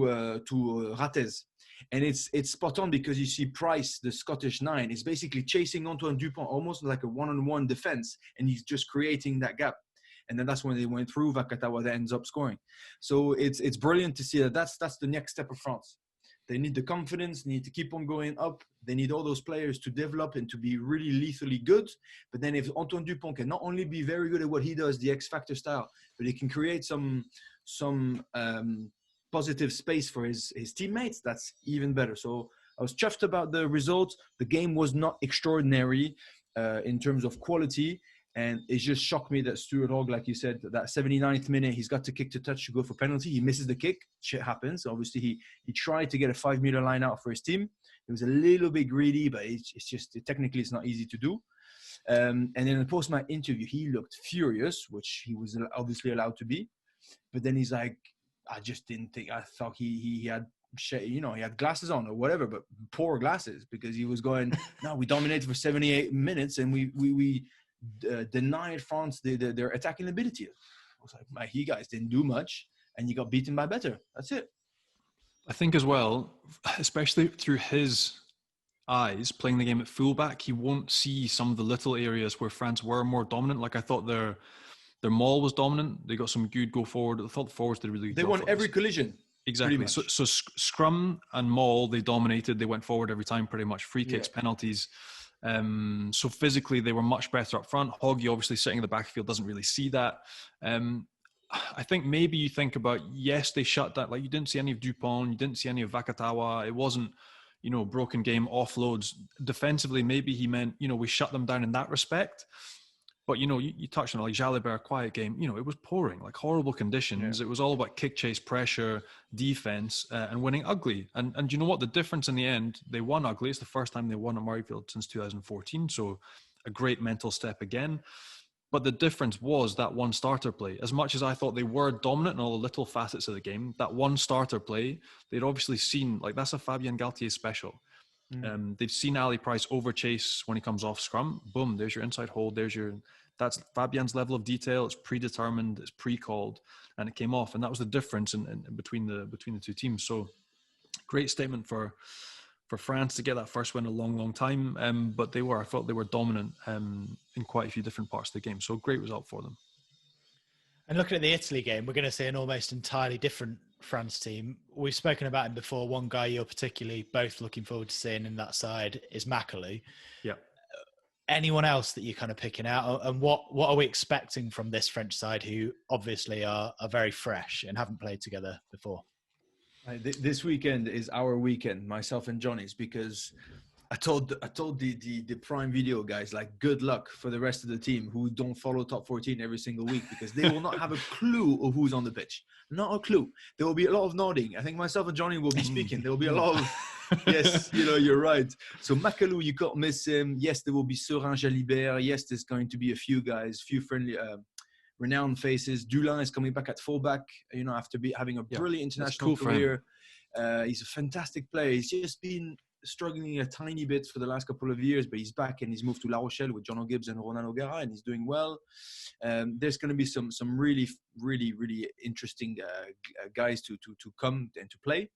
Ratez. And it's spot on because you see Price, the Scottish 9, is basically chasing Antoine Dupont almost like a one-on-one defense, and he's just creating that gap. And then that's when they went through. Vakatawa that ends up scoring. So it's brilliant to see that that's the next step of France. They need the confidence, need to keep on going up. They need all those players to develop and to be really lethally good. But then if Antoine Dupont can not only be very good at what he does, the X Factor style, but he can create some positive space for his teammates, that's even better. So I was chuffed about the results. The game was not extraordinary in terms of quality. And it just shocked me that Stuart Hogg, like you said, that 79th minute, he's got to kick to touch to go for penalty. He misses the kick. Shit happens. Obviously, he tried to get a 5-meter line out for his team. It was a little bit greedy, but it's just technically it's not easy to do. And then in the post-match interview, he looked furious, which he was obviously allowed to be. But then he's like, I just didn't think. I thought he had, he had glasses on or whatever, but poor glasses, because he was going, no, we dominated for 78 minutes and we denied France their attacking ability. I was like, you guys didn't do much and you got beaten by better. That's it. I think as well, especially through his eyes, playing the game at fullback, he won't see some of the little areas where France were more dominant. Like I thought their maul was dominant. They got some good go forward. I thought the forwards did really good. They won every collision. Exactly. So scrum and maul, they dominated. They went forward every time, pretty much. Free kicks, penalties. So physically, they were much better up front. Hoggy, obviously, sitting in the backfield, doesn't really see that. I think maybe you think about, yes, they shut that. Like, you didn't see any of Dupont. You didn't see any of Vakatawa. It wasn't, broken game, offloads. Defensively, maybe he meant, we shut them down in that respect. But, you touched on it, like Jalibert, quiet game. It was pouring, like horrible conditions. Yeah. It was all about kick chase, pressure, defense, and winning ugly. And you know what? The difference in the end, they won ugly. It's the first time they won at Murrayfield since 2014. So a great mental step again. But the difference was that one starter play. As much as I thought they were dominant in all the little facets of the game, that one starter play, they'd obviously seen, like, that's a Fabien Galtier special. They've seen Ali Price overchase when he comes off scrum. Boom, there's your inside hold. That's Fabian's level of detail. It's predetermined, it's pre-called, and it came off. And that was the difference in between the two teams. So great statement for France to get that first win in a long, long time. But I thought they were dominant in quite a few different parts of the game. So great result for them. And looking at the Italy game, we're going to see an almost entirely different France team. We've spoken about him before. One guy you're particularly both looking forward to seeing in that side is Makalu. Yeah. Anyone else that you're kind of picking out? And what are we expecting from this French side, who obviously are very fresh and haven't played together before? This weekend is our weekend, myself and Johnny's, because I told the Prime Video guys, like, good luck for the rest of the team who don't follow Top 14 every single week, because they will not have a clue of who's on the pitch. Not a clue. There will be a lot of nodding. I think myself and Johnny will be speaking. There will be a lot of, yes, you're right. So Makalu, you can't miss him. Yes, there will be Serin Jalibert. Yes, there's going to be a few guys, few friendly, renowned faces. Dulin is coming back at fullback, after having a brilliant international career. He's a fantastic player. He's just been struggling a tiny bit for the last couple of years, but he's back and he's moved to La Rochelle with John O'Gibbs and Ronan O'Gara, and he's doing well. There's going to be some really, really, really interesting guys to come and to play.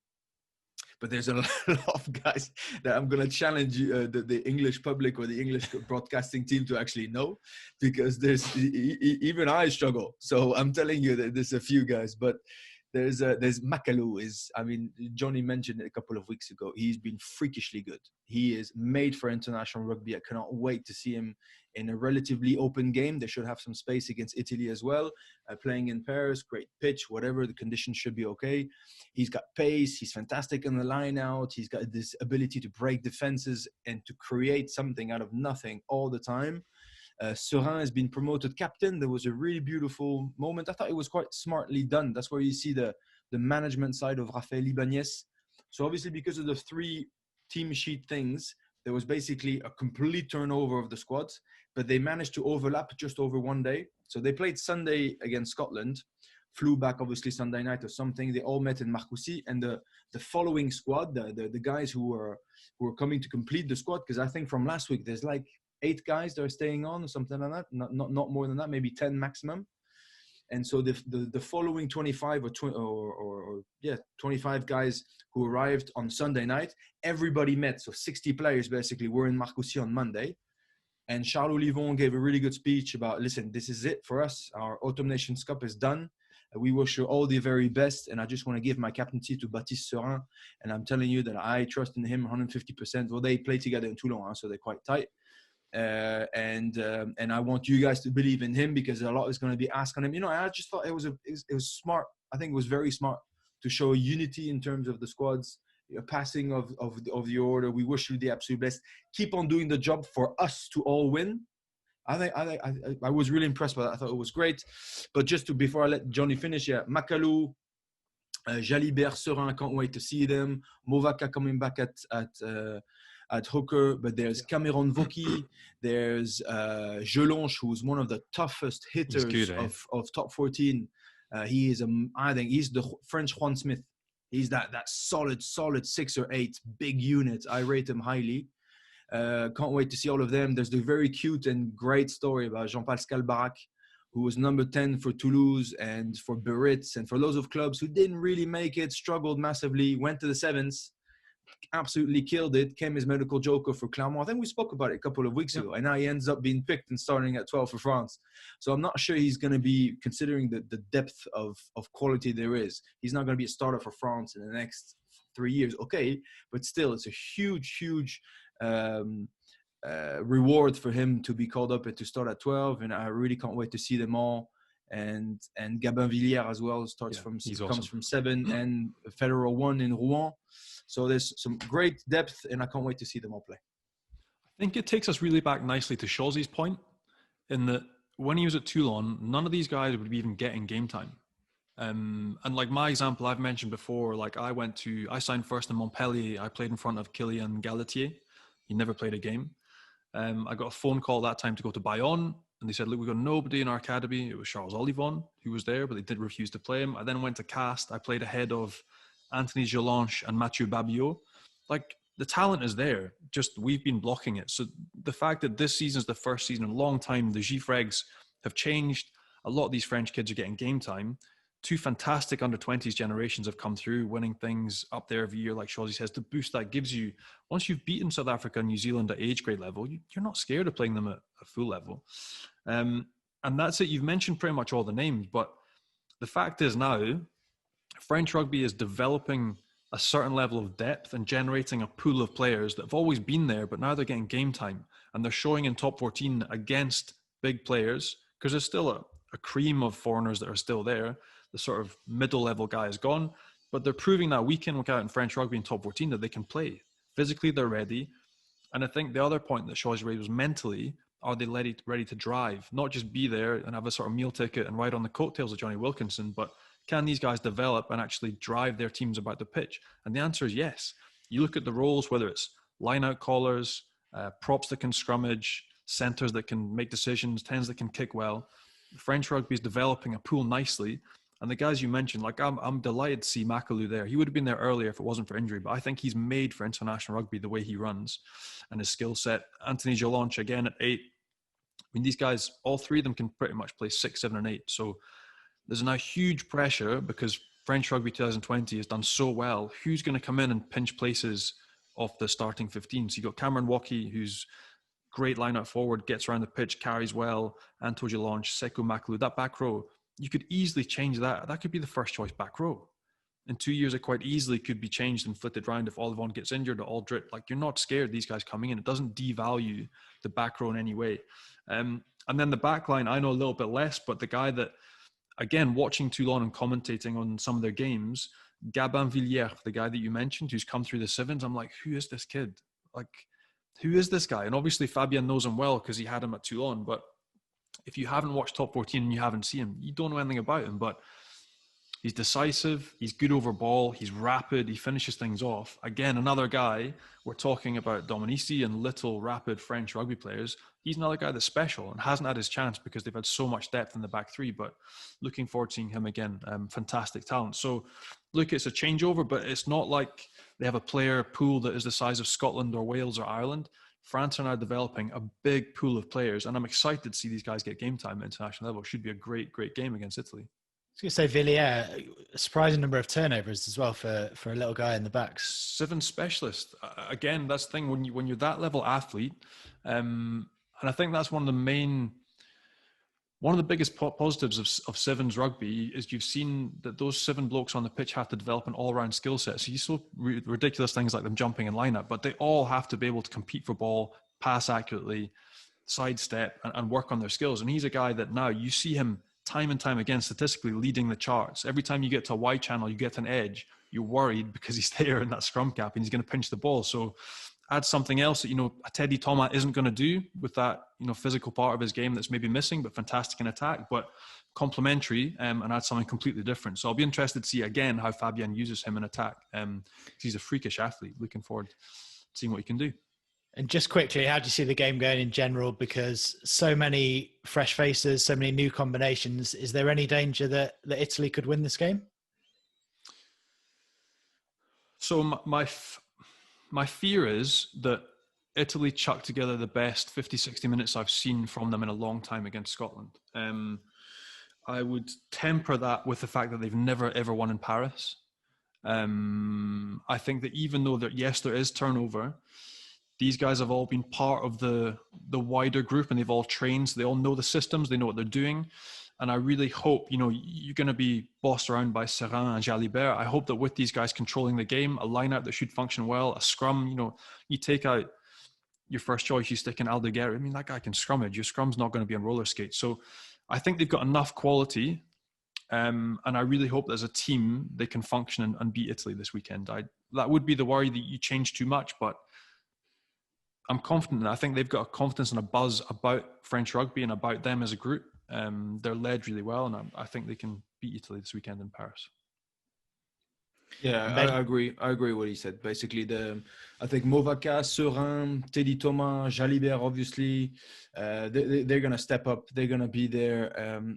But there's a lot of guys that I'm going to challenge the English public or the English broadcasting team to actually know, because even I struggle. So I'm telling you that there's a few guys, but there's Makalu. Johnny mentioned it a couple of weeks ago. He's been freakishly good. He is made for international rugby. I cannot wait to see him in a relatively open game. They should have some space against Italy as well. Playing in Paris, great pitch, whatever. The conditions should be okay. He's got pace. He's fantastic in the line out. He's got this ability to break defenses and to create something out of nothing all the time. Serin has been promoted captain. There was a really beautiful moment. I thought it was quite smartly done. That's where you see the management side of Raphaël Ibanez. So obviously, because of the 3 team sheet things, there was basically a complete turnover of the squads, but they managed to overlap just over one day. So they played Sunday against Scotland, flew back obviously Sunday night or something. They all met in Marcoussis, and the following squad, the guys who were coming to complete the squad, because I think from last week there's like 8 guys that are staying on or something like that, not more than that, maybe 10 maximum. And so the following 25 or 25 guys who arrived on Sunday night, everybody met. So 60 players basically were in Marcoussis on Monday. And Charles Olivon gave a really good speech about, listen, this is it for us. Our Autumn Nations Cup is done. We wish you all the very best. And I just want to give my captaincy to Baptiste Serin. And I'm telling you that I trust in him 150%. Well, they play together in Toulon, so they're quite tight. And I want you guys to believe in him because a lot is going to be asked on him. I just thought it was smart. I think it was very smart to show unity in terms of the squads, passing of the order. We wish you the absolute best. Keep on doing the job for us to all win. I was really impressed by that. I thought it was great. But before I let Johnny finish, Makalou, Jalibert, Serin, I can't wait to see them. Movaka coming back at hooker, but there's Cameron Voki, there's Jelonche, who's one of the toughest hitters of top 14. He is, I think he's the French Juan Smith. He's that solid 6 or 8 big unit. I rate him highly. Can't wait to see all of them. There's the very cute and great story about Jean-Pascal Barak, who was number 10 for Toulouse and for Biarritz and for loads of clubs who didn't really make it, struggled massively, went to the sevens, absolutely killed it, came as medical joker for Clermont. I think we spoke about it a couple of weeks ago, and now he ends up being picked and starting at 12 for France. So I'm not sure he's going to be, considering the depth of quality there is, he's not going to be a starter for France in the next 3 years. Okay, but still, it's a huge reward for him to be called up and to start at 12, and I really can't wait to see them all. And Gabin Villiers as well comes from 7 and Federal 1 in Rouen. So there's some great depth, and I can't wait to see them all play. I think it takes us really back nicely to Shawzy's point, in that when he was at Toulon, none of these guys would be even getting game time. And like my example I've mentioned before, like I signed first in Montpellier. I played in front of Kylian Galatier. He never played a game. I got a phone call that time to go to Bayonne, and they said, look, we've got nobody in our academy. It was Charles Olivon who was there, but they did refuse to play him. I then went to Cast. I played ahead of Anthony Jelonche and Mathieu Babiot. Like, the talent is there, just we've been blocking it. So the fact that this season is the first season in a long time, the Gifregs have changed. A lot of these French kids are getting game time. 2 fantastic under-20s generations have come through, winning things up there every year, like Shawzy says, to boost that gives you, once you've beaten South Africa and New Zealand at age grade level, you're not scared of playing them at a full level. And that's it. You've mentioned pretty much all the names, but the fact is now, French rugby is developing a certain level of depth and generating a pool of players that have always been there, but now they're getting game time and they're showing in top 14 against big players, because there's still a cream of foreigners that are still there. The sort of middle level guy is gone, but they're proving that week in, week out in French rugby in top 14 that they can play. Physically, they're ready. And I think the other point that Shawzy raised was mentally, are they ready to drive? Not just be there and have a sort of meal ticket and ride on the coattails of Johnny Wilkinson, but can these guys develop and actually drive their teams about the pitch? And the answer is yes. You look at the roles, whether it's line-out callers, props that can scrummage, centres that can make decisions, 10s that can kick well. French rugby is developing a pool nicely. And the guys you mentioned, like I'm delighted to see Makalou there. He would have been there earlier if it wasn't for injury, but I think he's made for international rugby the way he runs and his skill set. Anthony Jelonche again at 8. I mean, these guys, all 3 of them can pretty much play 6, 7, and 8. So there's now huge pressure because French Rugby 2020 has done so well. Who's going to come in and pinch places off the starting 15? So you've got Cameron Woki, who's great line-out forward, gets around the pitch, carries well. Anto Jelonche, Sekou Makalou, that back row, you could easily change that. That could be the first choice back row. In 2 years, it quite easily could be changed and flitted around if Olivon gets injured or Aldrit. Like, you're not scared these guys coming in. It doesn't devalue the back row in any way. And then the back line, I know a little bit less, but the guy that, again, watching Toulon and commentating on some of their games, Gabin Villiers, the guy that you mentioned, who's come through the sevens, I'm like, who is this kid? Like, who is this guy? And obviously Fabien knows him well because he had him at Toulon, but if you haven't watched Top 14 and you haven't seen him, you don't know anything about him. But he's decisive, he's good over ball, he's rapid, he finishes things off. Again, another guy, we're talking about Dominici and little rapid French rugby players. He's another guy that's special and hasn't had his chance because they've had so much depth in the back 3, but looking forward to seeing him again. Fantastic talent. So look, it's a changeover, but it's not like they have a player pool that is the size of Scotland or Wales or Ireland. France are now developing a big pool of players, and I'm excited to see these guys get game time at international level. It should be a great, great game against Italy. I was going to say Villiers, a surprising number of turnovers as well for a little guy in the backs. 7 specialists. Again, that's the thing, when you're that level athlete, And I think that's one of the biggest positives of Sevens rugby is you've seen that those 7 blokes on the pitch have to develop an all-round skill set. So you saw ridiculous things like them jumping in lineup, but they all have to be able to compete for ball, pass accurately, sidestep, and work on their skills. And he's a guy that now you see him time and time again statistically leading the charts. Every time you get to a wide channel, you get to an edge, you're worried because he's there in that scrum cap and he's going to pinch the ball. So add something else that, a Teddy Thomas isn't going to do with that, physical part of his game that's maybe missing, but fantastic in attack, but complementary, and add something completely different. So I'll be interested to see again how Fabian uses him in attack. He's a freakish athlete. Looking forward to seeing what he can do. And just quickly, how do you see the game going in general? Because so many fresh faces, so many new combinations. Is there any danger that Italy could win this game? So my fear is that Italy chuck together the best 50, 60 minutes I've seen from them in a long time against Scotland. I would temper that with the fact that they've never, ever won in Paris. I think that even though there is turnover, these guys have all been part of the wider group and they've all trained. So they all know the systems, they know what they're doing. And I really hope, you're going to be bossed around by Serin and Jalibert. I hope that with these guys controlling the game, a lineup that should function well, a scrum, you take out your first choice, you stick in Aldeguer. I mean, that guy can scrummage. Your scrum's not going to be on roller skates. So I think they've got enough quality. And I really hope that as a team, they can function and beat Italy this weekend. That would be the worry that you change too much, but I'm confident. I think they've got a confidence and a buzz about French rugby and about them as a group. They're led really well, and I think they can beat Italy this weekend in Paris. Yeah, I agree. I agree with what he said. Basically, I think Movaca, Serin, Teddy Thomas, Jalibert, obviously, they're going to step up. They're going to be there.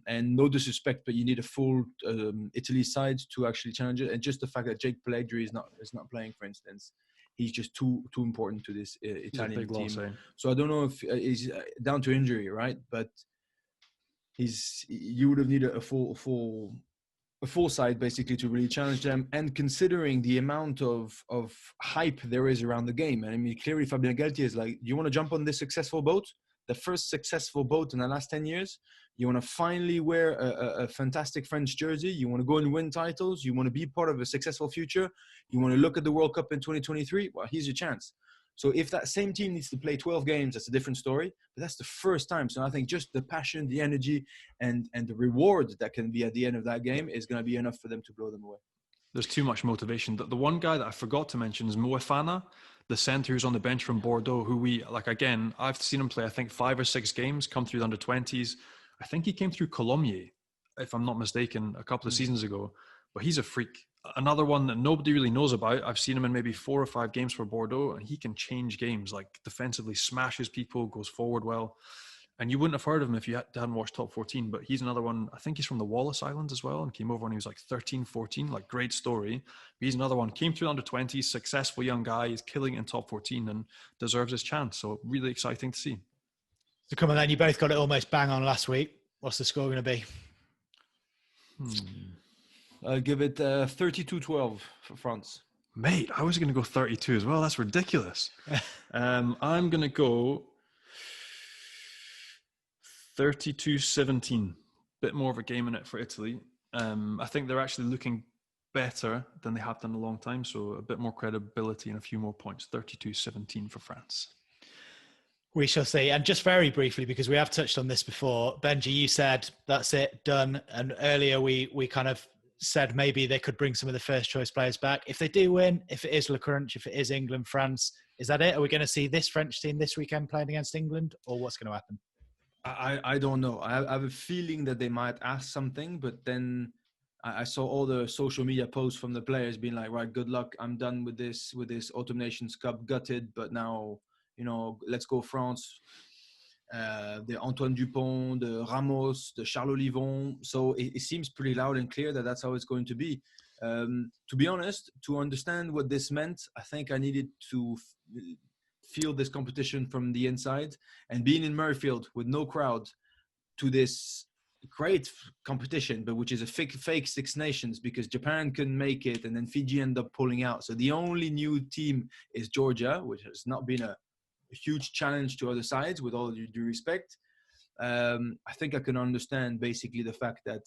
And no disrespect, but you need a full Italy side to actually challenge it. And just the fact that Jake Pellegrini is not playing, for instance, he's just too important to this Italian team. Loss, eh? So I don't know if he's down to injury, right? But you would have needed a full side basically to really challenge them. And considering the amount of hype there is around the game, and I mean, clearly Fabien Galtier is like, you want to jump on this successful boat, the first successful boat in the last 10 years? You want to finally wear a fantastic French jersey? You want to go and win titles? You want to be part of a successful future? You want to look at the World Cup in 2023? Well, here's your chance. So if that same team needs to play 12 games, that's a different story. But that's the first time. So I think just the passion, the energy, and the reward that can be at the end of that game is going to be enough for them to blow them away. There's too much motivation. The one guy that I forgot to mention is Moefana, the centre who's on the bench from Bordeaux, who I've seen him play, I think 5 or 6 games, come through the under-20s. I think he came through Colomiers, if I'm not mistaken, a couple of seasons ago. But he's a freak. Another one that nobody really knows about. I've seen him in maybe 4 or 5 games for Bordeaux, and he can change games, like defensively smashes people, goes forward well. And you wouldn't have heard of him if you hadn't watched Top 14, but he's another one. I think he's from the Wallis Islands as well and came over when he was like 13, 14, like great story. He's another one. Came through under 20s, successful young guy. He's killing it in Top 14 and deserves his chance. So really exciting to see. So come on then, you both got it almost bang on last week. What's the score going to be? I'll give it 32-12 for France. Mate, I was going to go 32 as well. That's ridiculous. I'm going to go 32-17. Bit more of a game in it for Italy. I think they're actually looking better than they have done in a long time. So a bit more credibility and a few more points. 32-17 for France. We shall see. And just very briefly, because we have touched on this before, Benji, you said that's it, done. And earlier we kind of said maybe they could bring some of the first choice players back. If they do win, if it is Le Crunch, if it is England, France, is that it? Are we going to see this French team this weekend playing against England, or what's going to happen? I don't know. I have a feeling that they might ask something, but then I saw all the social media posts from the players being like, right, good luck. I'm done with this Autumn Nations Cup, gutted, but now, let's go France. The Antoine Dupont, the Ramos, the Charles Olivon. So it seems pretty loud and clear that that's how it's going to be. To be honest, to understand what this meant, I think I needed to feel this competition from the inside, and being in Murrayfield with no crowd to this great competition, but which is a fake Six Nations because Japan couldn't make it and then Fiji ended up pulling out. So the only new team is Georgia, which has not been a huge challenge to other sides, with all due respect. I think I can understand basically the fact that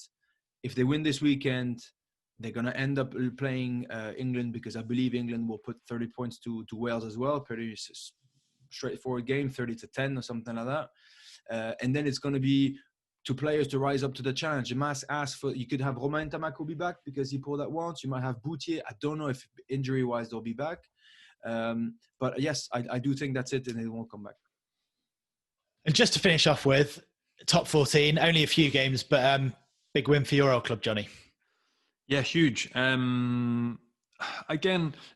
if they win this weekend, they're going to end up playing England, because I believe England will put 30 points to Wales as well. Pretty straightforward game, 30-10 or something like that. And then it's going to be to players to rise up to the challenge. You must ask for, you could have Romain Tamako be back because he pulled that once. You might have Boutier. I don't know if injury-wise they'll be back. But yes, I do think that's it, and they won't come back. And just to finish off with, top 14, only a few games, but big win for your old club, Johnny. Yeah, huge. Again,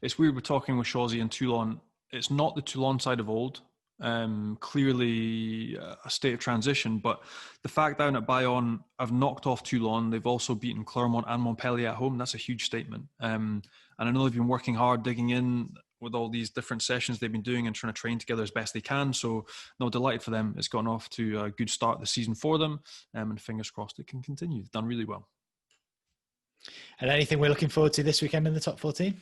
it's weird we're talking with Shawsey and Toulon. It's not the Toulon side of old. Clearly a state of transition, but the fact down at Bayonne have knocked off Toulon, they've also beaten Clermont and Montpellier at home. That's a huge statement. And I know they've been working hard, digging in with all these different sessions they've been doing and trying to train together as best they can. So, no, delighted for them. It's gotten off to a good start this season for them, and fingers crossed it can continue. They've done really well. And anything we're looking forward to this weekend in the top 14?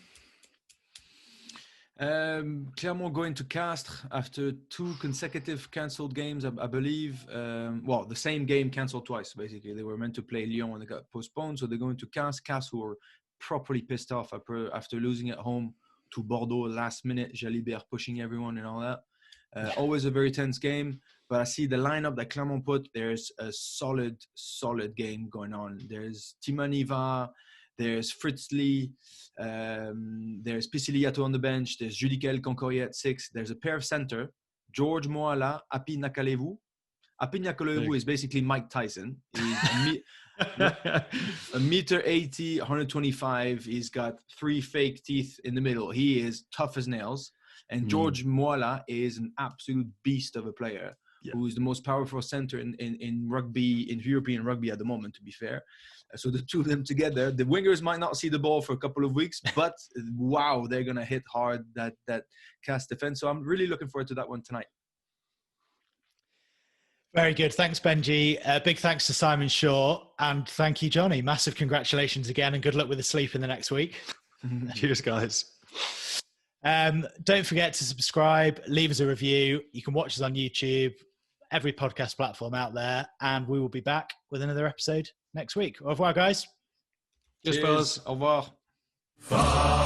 Clermont going to Castres after 2 consecutive cancelled games, I believe. Well, the same game cancelled twice, basically. They were meant to play Lyon and they got postponed, so they're going to Castres. Castres who were properly pissed off after losing at home to Bordeaux last minute, Jalibert pushing everyone and all that. Always a very tense game, but I see the lineup that Clermont put. There's a solid game going on. There's Timaniva, there's Fritz Lee, there's Pisiliato on the bench, there's Judikel Concoria at 6, there's a pair of center, George Moala, Api Nakalevu. Api Nakalevu is basically Mike Tyson. He's a meter 80, 125. He's got 3 fake teeth in the middle. He is tough as nails. And George Moala is an absolute beast of a player, who is the most powerful center in rugby, in European rugby at the moment, to be fair. So the two of them together, the wingers might not see the ball for a couple of weeks, but wow, they're going to hit hard that cast defense. So I'm really looking forward to that one tonight. Very good. Thanks, Benji. Big thanks to Simon Shaw. And thank you, Johnny. Massive congratulations again, and good luck with the sleep in the next week. Cheers, guys. Don't forget to subscribe, leave us a review. You can watch us on YouTube, every podcast platform out there, and we will be back with another episode next week. Au revoir, guys. Cheers, fellas. Au revoir.